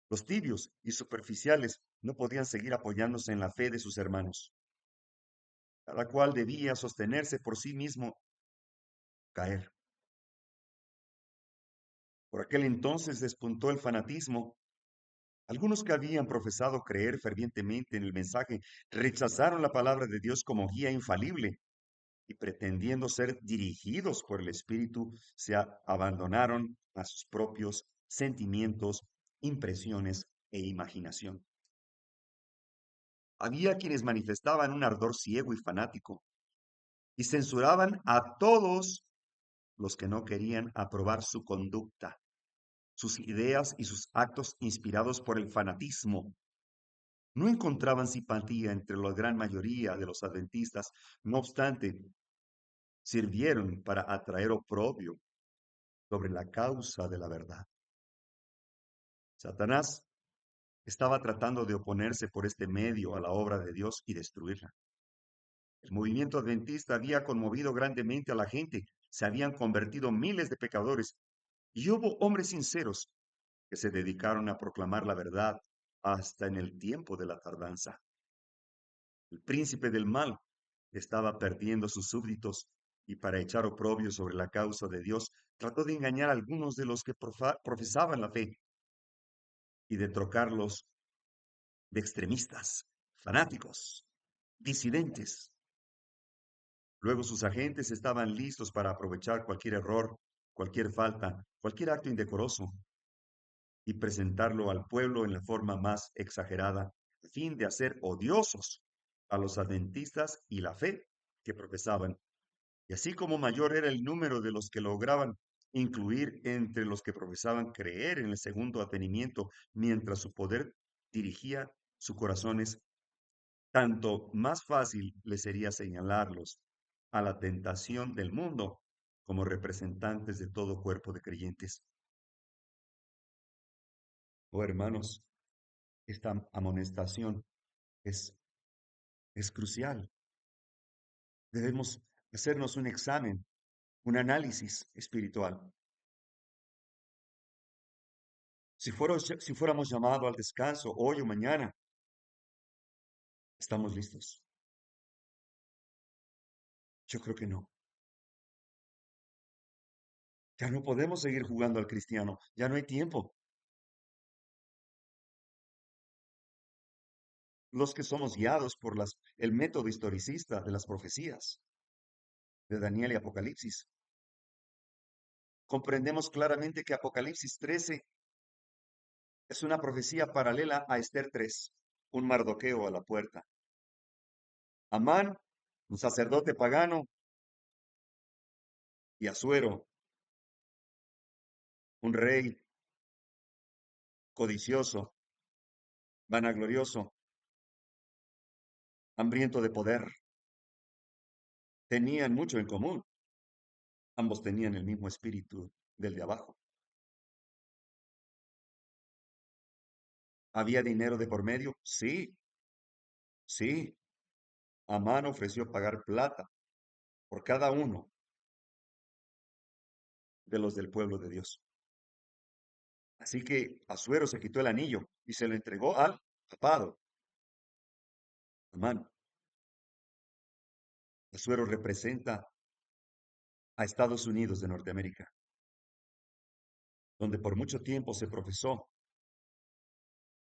Los tibios y superficiales no podían seguir apoyándose en la fe de sus hermanos. Cada cual debía sostenerse por sí mismo, caer. Por aquel entonces despuntó el fanatismo. Algunos que habían profesado creer fervientemente en el mensaje rechazaron la palabra de Dios como guía infalible y pretendiendo ser dirigidos por el Espíritu, abandonaron a sus propios sentimientos, impresiones e imaginación. Había quienes manifestaban un ardor ciego y fanático y censuraban a todos los que no querían aprobar su conducta, sus ideas y sus actos inspirados por el fanatismo. No encontraban simpatía entre la gran mayoría de los adventistas, no obstante, sirvieron para atraer oprobio sobre la causa de la verdad. Satanás estaba tratando de oponerse por este medio a la obra de Dios y destruirla. El movimiento adventista había conmovido grandemente a la gente, se habían convertido miles de pecadores y hubo hombres sinceros que se dedicaron a proclamar la verdad hasta en el tiempo de la tardanza. El príncipe del mal estaba perdiendo sus súbditos y para echar oprobio sobre la causa de Dios trató de engañar a algunos de los que profesaban la fe y de trocarlos de extremistas, fanáticos, disidentes. Luego sus agentes estaban listos para aprovechar cualquier error, cualquier falta, cualquier acto indecoroso y presentarlo al pueblo en la forma más exagerada, a fin de hacer odiosos a los adventistas y la fe que profesaban. Y así como mayor era el número de los que lograban incluir entre los que profesaban creer en el segundo advenimiento, mientras su poder dirigía sus corazones, tanto más fácil les sería señalarlos a la tentación del mundo como representantes de todo cuerpo de creyentes. Oh hermanos, esta amonestación es, es crucial. Debemos hacernos un examen, un análisis espiritual. Si fuéramos llamados al descanso hoy o mañana, ¿estamos listos? Yo creo que no. Ya no podemos seguir jugando al cristiano, ya no hay tiempo. Los que somos guiados por el método historicista de las profecías de Daniel y Apocalipsis, comprendemos claramente que Apocalipsis 13 es una profecía paralela a Esther 3, un Mardoqueo a la puerta. Amán, un sacerdote pagano, y Asuero, un rey codicioso, vanaglorioso, hambriento de poder, tenían mucho en común. Ambos tenían el mismo espíritu del de abajo. ¿Había dinero de por medio? Sí, sí. Amán ofreció pagar plata por cada uno de los del pueblo de Dios. Así que Asuero se quitó el anillo y se lo entregó al papado. Amán. Asuero representa a Estados Unidos de Norteamérica, donde por mucho tiempo se profesó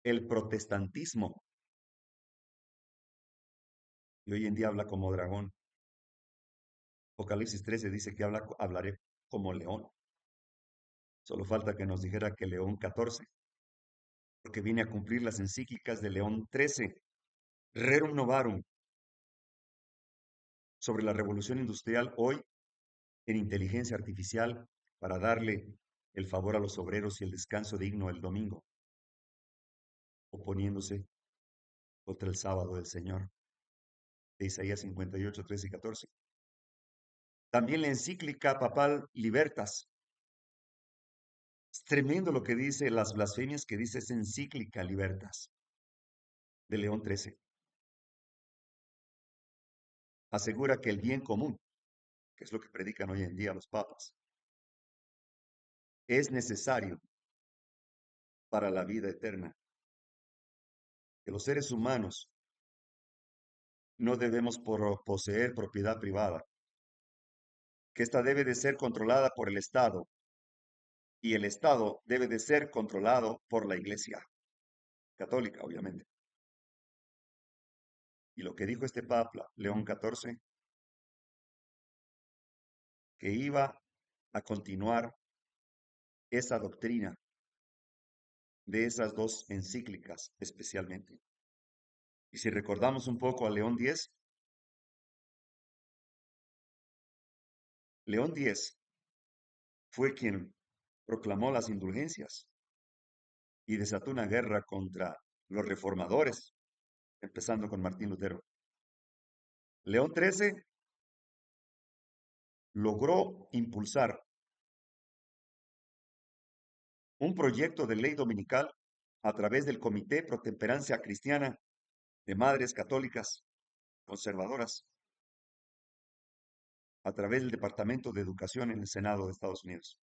el protestantismo y hoy en día habla como dragón. Apocalipsis 13 dice que hablaré como león. Solo falta que nos dijera que León 14 porque viene a cumplir las encíclicas de León XIII, Rerum Novarum, sobre la revolución industrial hoy en inteligencia artificial para darle el favor a los obreros y el descanso digno el domingo, oponiéndose contra el sábado del Señor, de Isaías 58, 13 y 14. También la encíclica papal Libertas. Es tremendo lo que dice, las blasfemias que dice esa encíclica Libertas de León XIII. Asegura que el bien común, que es lo que predican hoy en día los papas, es necesario para la vida eterna, que los seres humanos no debemos poseer propiedad privada, que ésta debe de ser controlada por el Estado y el Estado debe de ser controlado por la Iglesia católica, obviamente. Y lo que dijo este Papa, León XIV, que iba a continuar esa doctrina de esas dos encíclicas especialmente. Y si recordamos un poco a León X, León X fue quien proclamó las indulgencias y desató una guerra contra los reformadores, empezando con Martín Lutero. León XIII logró impulsar un proyecto de ley dominical a través del Comité Pro Temperancia Cristiana de Madres Católicas Conservadoras, a través del Departamento de Educación en el Senado de Estados Unidos.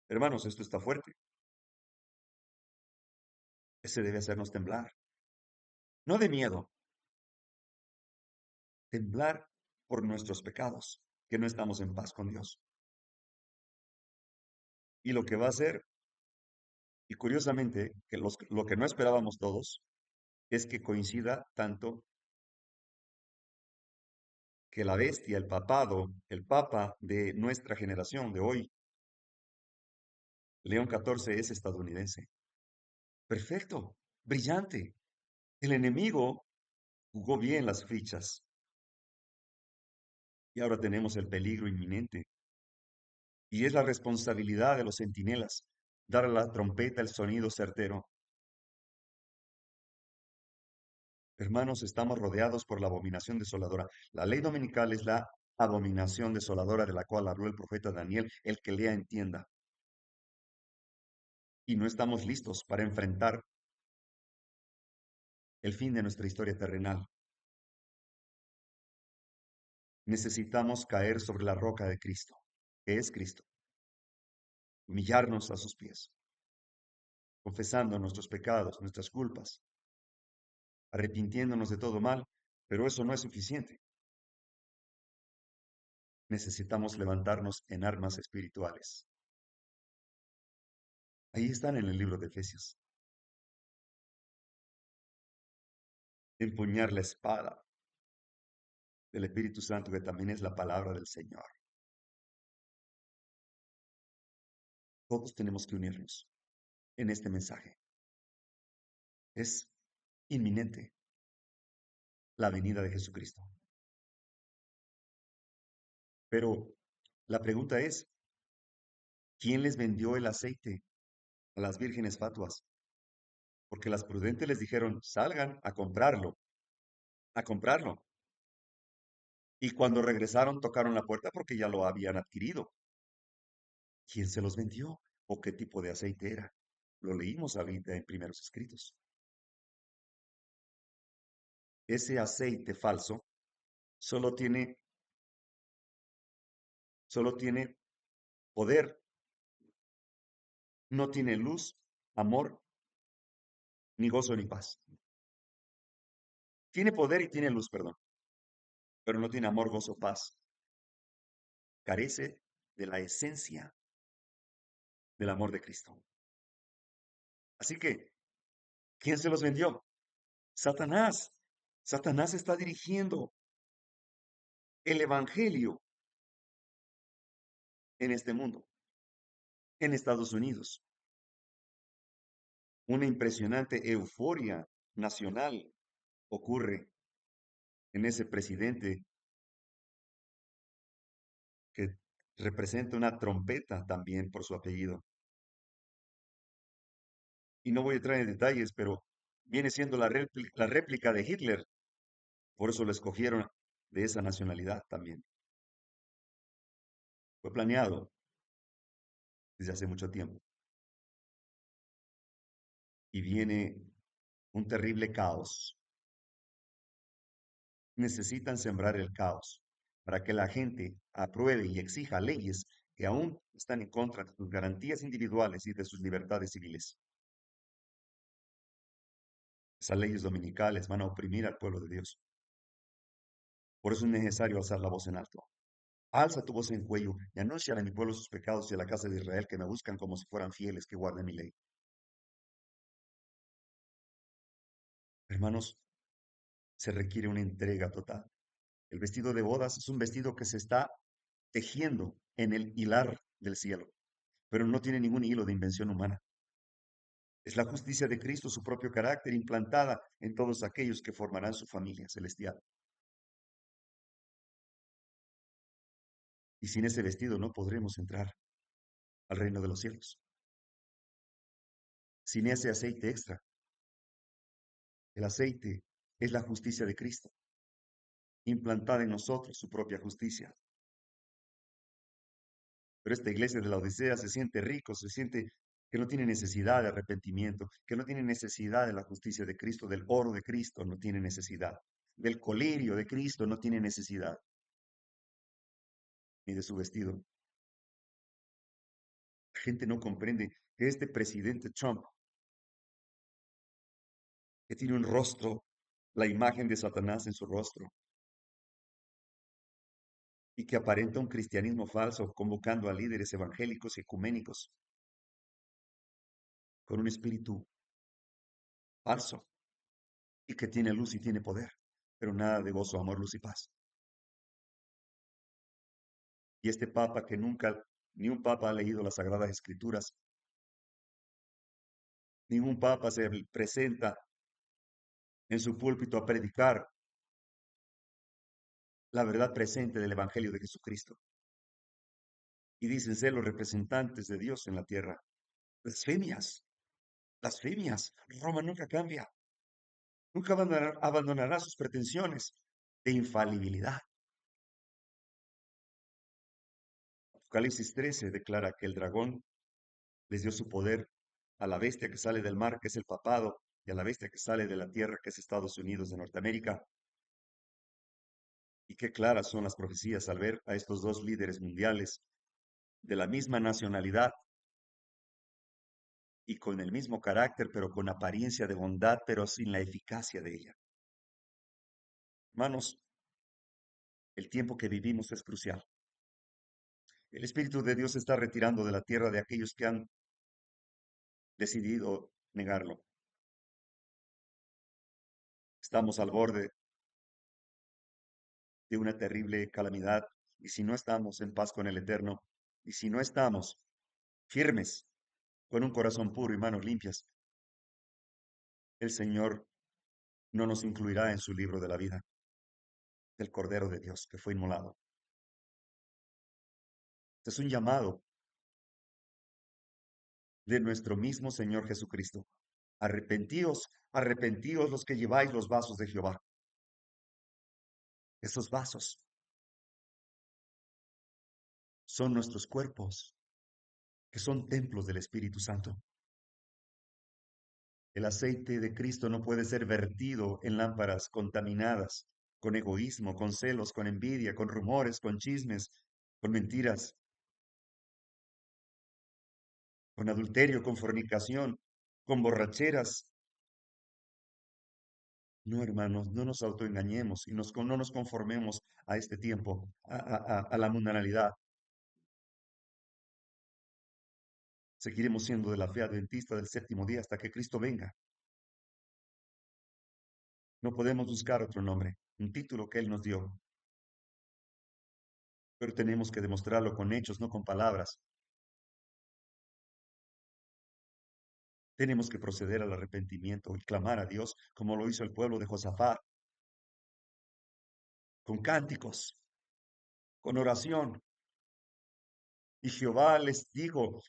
Hermanos, esto está fuerte. Ese debe hacernos temblar. No de miedo, temblar por nuestros pecados, que no estamos en paz con Dios. Y lo que va a hacer, y curiosamente, que lo que no esperábamos todos, es que coincida tanto que la bestia, el papado, el papa de nuestra generación de hoy, León XIV, es estadounidense. Perfecto, brillante. El enemigo jugó bien las fichas y ahora tenemos el peligro inminente. Y es la responsabilidad de los centinelas dar a la trompeta el sonido certero. Hermanos, estamos rodeados por la abominación desoladora. La ley dominical es la abominación desoladora de la cual habló el profeta Daniel. El que lea entienda. Y no estamos listos para enfrentar el fin de nuestra historia terrenal. Necesitamos caer sobre la roca de Cristo, que es Cristo, humillarnos a sus pies, confesando nuestros pecados, nuestras culpas, arrepintiéndonos de todo mal, pero eso no es suficiente. Necesitamos levantarnos en armas espirituales. Ahí están en el libro de Efesios. Empuñar la espada del Espíritu Santo, que también es la palabra del Señor. Todos tenemos que unirnos en este mensaje. Es inminente la venida de Jesucristo. Pero la pregunta es, ¿quién les vendió el aceite a las vírgenes fatuas? Porque las prudentes les dijeron, salgan a comprarlo, a comprarlo. Y cuando regresaron tocaron la puerta porque ya lo habían adquirido. ¿Quién se los vendió? ¿O qué tipo de aceite era? Lo leímos ahorita en primeros escritos. Ese aceite falso solo tiene, solo tiene poder, no tiene luz, amor, ni gozo ni paz. Tiene poder y tiene luz, perdón, pero no tiene amor, gozo, paz. Carece de la esencia del amor de Cristo. Así que, ¿quién se los vendió? Satanás. Satanás está dirigiendo el evangelio en este mundo, en Estados Unidos. Una impresionante euforia nacional ocurre en ese presidente que representa una trompeta también por su apellido. Y no voy a entrar en detalles, pero viene siendo la réplica de Hitler. Por eso lo escogieron de esa nacionalidad también. Fue planeado desde hace mucho tiempo. Y viene un terrible caos. Necesitan sembrar el caos para que la gente apruebe y exija leyes que aún están en contra de sus garantías individuales y de sus libertades civiles. Esas leyes dominicales van a oprimir al pueblo de Dios. Por eso es necesario alzar la voz en alto. Alza tu voz en cuello y anuncia a mi pueblo sus pecados y a la casa de Israel que me buscan como si fueran fieles que guarden mi ley. Hermanos, se requiere una entrega total. El vestido de bodas es un vestido que se está tejiendo en el hilar del cielo, pero no tiene ningún hilo de invención humana. Es la justicia de Cristo, su propio carácter, implantada en todos aquellos que formarán su familia celestial. Y sin ese vestido no podremos entrar al reino de los cielos. Sin ese aceite extra, el aceite es la justicia de Cristo, implantada en nosotros, su propia justicia. Pero esta iglesia de la Odisea se siente rico, se siente que no tiene necesidad de arrepentimiento, que no tiene necesidad de la justicia de Cristo, del oro de Cristo, no tiene necesidad, del colirio de Cristo, no tiene necesidad, ni de su vestido. La gente no comprende que este presidente Trump, que tiene un rostro, la imagen de Satanás en su rostro, y que aparenta un cristianismo falso, convocando a líderes evangélicos y ecuménicos con un espíritu falso, y que tiene luz y tiene poder, pero nada de gozo, amor, luz y paz. Y este papa que nunca, ni un papa ha leído las Sagradas Escrituras, ningún papa se presenta en su púlpito a predicar la verdad presente del Evangelio de Jesucristo. Y dicen ser los representantes de Dios en la tierra. Blasfemias, blasfemias. Roma nunca cambia, nunca abandonará sus pretensiones de infalibilidad. Apocalipsis 13 declara que el dragón les dio su poder a la bestia que sale del mar, que es el papado, y a la bestia que sale de la tierra, que es Estados Unidos de Norteamérica. Y qué claras son las profecías al ver a estos dos líderes mundiales de la misma nacionalidad y con el mismo carácter, pero con apariencia de bondad, pero sin la eficacia de ella. Hermanos, el tiempo que vivimos es crucial. El Espíritu de Dios se está retirando de la tierra de aquellos que han decidido negarlo. Estamos al borde de una terrible calamidad y si no estamos en paz con el Eterno y si no estamos firmes con un corazón puro y manos limpias, el Señor no nos incluirá en su libro de la vida del Cordero de Dios que fue inmolado. Este es un llamado de nuestro mismo Señor Jesucristo. Arrepentíos, arrepentíos los que lleváis los vasos de Jehová. Esos vasos son nuestros cuerpos, que son templos del Espíritu Santo. El aceite de Cristo no puede ser vertido en lámparas contaminadas, con egoísmo, con celos, con envidia, con rumores, con chismes, con mentiras, con adulterio, con fornicación, con borracheras. No, hermanos, no nos autoengañemos y no nos conformemos a este tiempo, a la mundanalidad. Seguiremos siendo de la fe adventista del séptimo día hasta que Cristo venga. No podemos buscar otro nombre, un título que Él nos dio, pero tenemos que demostrarlo con hechos, no con palabras. Tenemos que proceder al arrepentimiento y clamar a Dios como lo hizo el pueblo de Josafat, con cánticos, con oración. Y Jehová les dijo,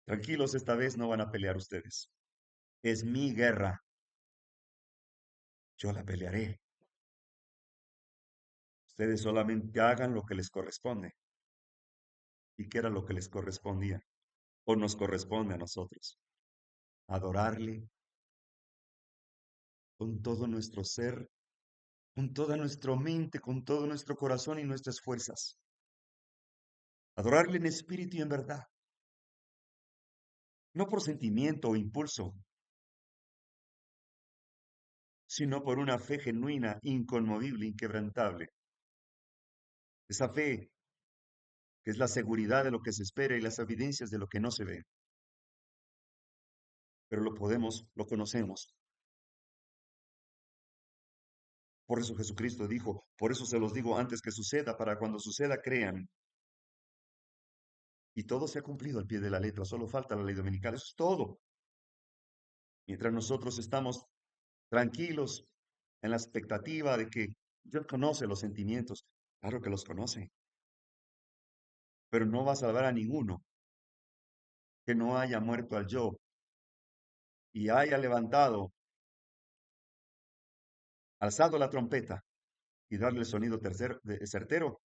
tranquilos, esta vez no van a pelear ustedes. Es mi guerra, yo la pelearé. Ustedes solamente hagan lo que les corresponde. ¿Y qué era lo que les correspondía? O nos corresponde a nosotros. Adorarle con todo nuestro ser, con toda nuestra mente, con todo nuestro corazón y nuestras fuerzas. Adorarle en espíritu y en verdad. No por sentimiento o impulso, sino por una fe genuina, inconmovible, inquebrantable. Esa fe que es la seguridad de lo que se espera y las evidencias de lo que no se ve. Pero lo podemos, lo conocemos. Por eso Jesucristo dijo, por eso se los digo antes que suceda, para cuando suceda crean. Y todo se ha cumplido al pie de la letra, solo falta la ley dominical, eso es todo. Mientras nosotros estamos tranquilos en la expectativa de que Dios conoce los sentimientos, claro que los conoce, pero no va a salvar a ninguno que no haya muerto al yo y haya levantado, alzado la trompeta y darle el sonido certero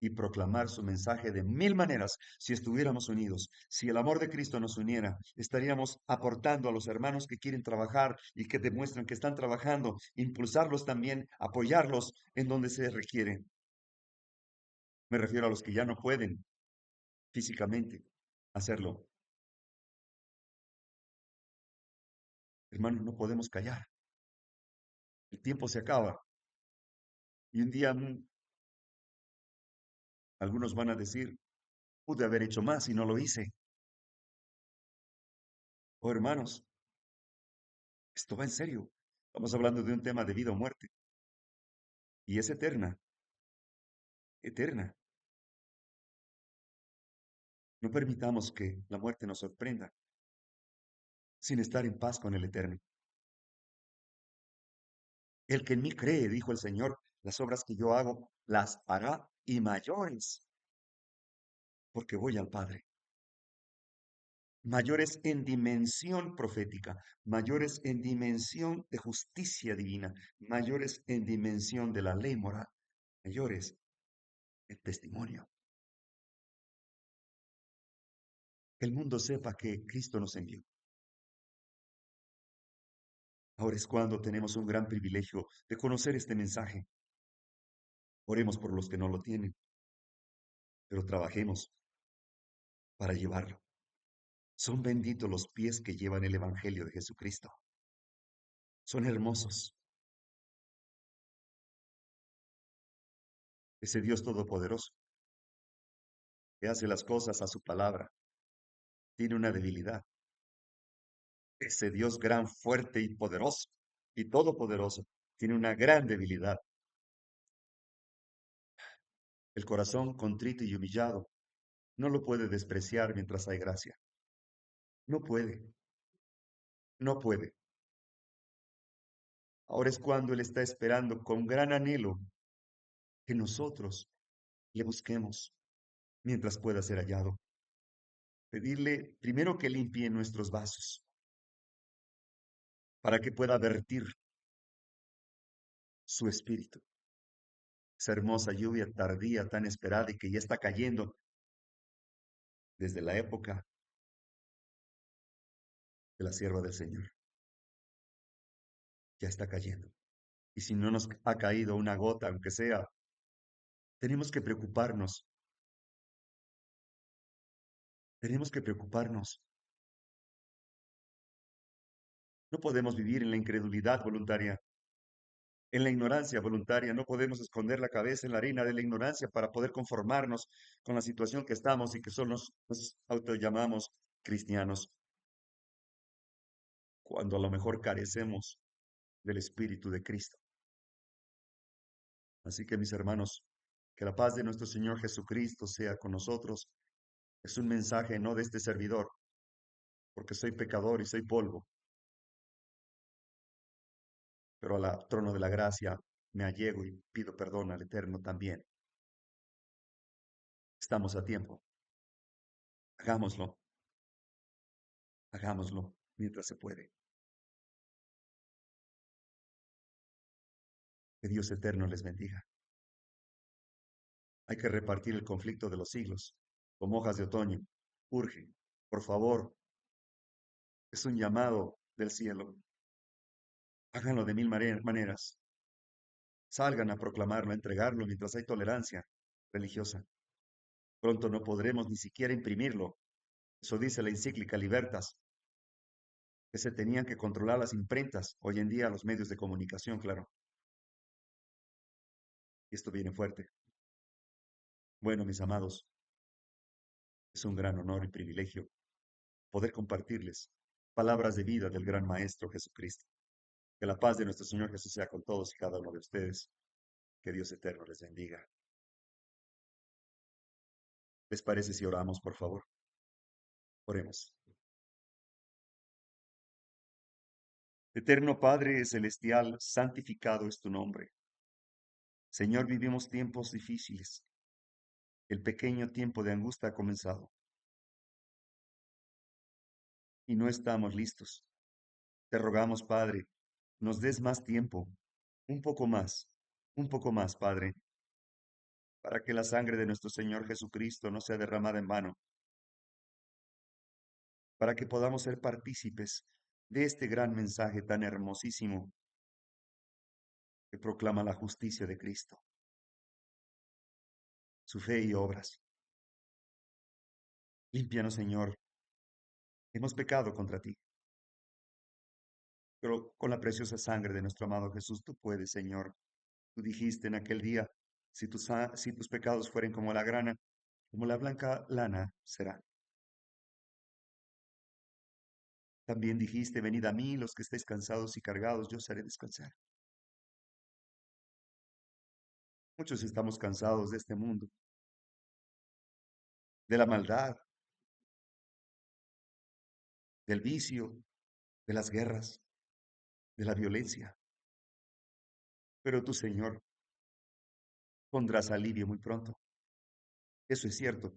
y proclamar su mensaje de mil maneras. Si estuviéramos unidos, si el amor de Cristo nos uniera, estaríamos aportando a los hermanos que quieren trabajar y que demuestran que están trabajando, impulsarlos también, apoyarlos en donde se requiere. Me refiero a los que ya no pueden físicamente hacerlo. Hermanos, no podemos callar. El tiempo se acaba. Y un día algunos van a decir, pude haber hecho más y no lo hice. Oh, hermanos, esto va en serio. Estamos hablando de un tema de vida o muerte. Y es eterna, eterna. No permitamos que la muerte nos sorprenda sin estar en paz con el Eterno. El que en mí cree, dijo el Señor, las obras que yo hago, las hará y mayores, porque voy al Padre. Mayores en dimensión profética, mayores en dimensión de justicia divina, mayores en dimensión de la ley moral, mayores en testimonio. Que el mundo sepa que Cristo nos envió. Ahora es cuando tenemos un gran privilegio de conocer este mensaje. Oremos por los que no lo tienen, pero trabajemos para llevarlo. Son benditos los pies que llevan el Evangelio de Jesucristo. Son hermosos. Ese Dios todopoderoso que hace las cosas a su palabra tiene una debilidad. Ese Dios gran, fuerte y poderoso y todopoderoso tiene una gran debilidad. El corazón contrito y humillado no lo puede despreciar mientras hay gracia. No puede, no puede. Ahora es cuando Él está esperando con gran anhelo que nosotros le busquemos mientras pueda ser hallado. Pedirle primero que limpie nuestros vasos para que pueda vertir su espíritu. Esa hermosa lluvia tardía tan esperada y que ya está cayendo desde la época de la sierva del Señor. Ya está cayendo. Y si no nos ha caído una gota, aunque sea, tenemos que preocuparnos. Tenemos que preocuparnos. No podemos vivir en la incredulidad voluntaria, en la ignorancia voluntaria. No podemos esconder la cabeza en la arena de la ignorancia para poder conformarnos con la situación que estamos y que solo nos autollamamos cristianos, cuando a lo mejor carecemos del Espíritu de Cristo. Así que mis hermanos, que la paz de nuestro Señor Jesucristo sea con nosotros. Es un mensaje no de este servidor, porque soy pecador y soy polvo, pero al trono de la gracia me allego y pido perdón al Eterno también. Estamos a tiempo. Hagámoslo, hagámoslo mientras se puede. Que Dios eterno les bendiga. Hay que repartir el conflicto de los siglos, como hojas de otoño. Urge, por favor, es un llamado del cielo. Háganlo de mil maneras. Salgan a proclamarlo, a entregarlo mientras hay tolerancia religiosa. Pronto no podremos ni siquiera imprimirlo. Eso dice la encíclica Libertas, que se tenían que controlar las imprentas, hoy en día los medios de comunicación, claro. Y esto viene fuerte. Bueno, mis amados, es un gran honor y privilegio poder compartirles palabras de vida del gran Maestro Jesucristo. Que la paz de nuestro Señor Jesús sea con todos y cada uno de ustedes. Que Dios eterno les bendiga. ¿Les parece si oramos, por favor? Oremos. Eterno Padre celestial, santificado es tu nombre. Señor, vivimos tiempos difíciles. El pequeño tiempo de angustia ha comenzado y no estamos listos. Te rogamos, Padre, nos des más tiempo, un poco más, Padre, para que la sangre de nuestro Señor Jesucristo no sea derramada en vano, para que podamos ser partícipes de este gran mensaje tan hermosísimo que proclama la justicia de Cristo, su fe y obras. Límpianos, Señor, hemos pecado contra ti, pero con la preciosa sangre de nuestro amado Jesús tú puedes, Señor. Tú dijiste en aquel día, si tus pecados fueren como la grana, como la blanca lana será. También dijiste, venid a mí los que estéis cansados y cargados, yo os haré descansar. Muchos estamos cansados de este mundo, de la maldad, del vicio, de las guerras, de la violencia. Pero tú, Señor, pondrás alivio muy pronto. Eso es cierto,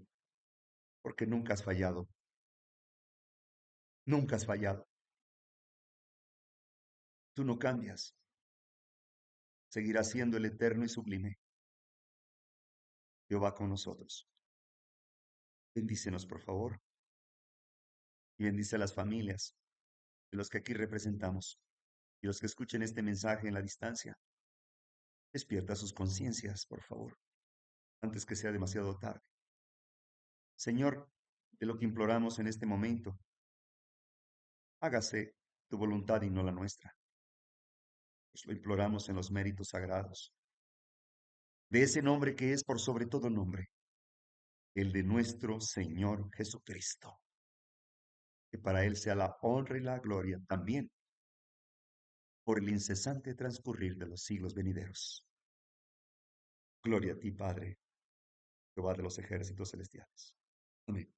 porque nunca has fallado. Nunca has fallado. Tú no cambias. Seguirás siendo el eterno y sublime. Jehová con nosotros. Bendícenos, por favor, y bendice a las familias de los que aquí representamos y los que escuchen este mensaje en la distancia. Despierta sus conciencias, por favor, antes que sea demasiado tarde. Señor, de lo que imploramos en este momento, hágase tu voluntad y no la nuestra. Pues lo imploramos en los méritos sagrados de ese nombre que es por sobre todo nombre, el de nuestro Señor Jesucristo. Que para Él sea la honra y la gloria también por el incesante transcurrir de los siglos venideros. Gloria a ti, Padre, Jehová de los ejércitos celestiales. Amén.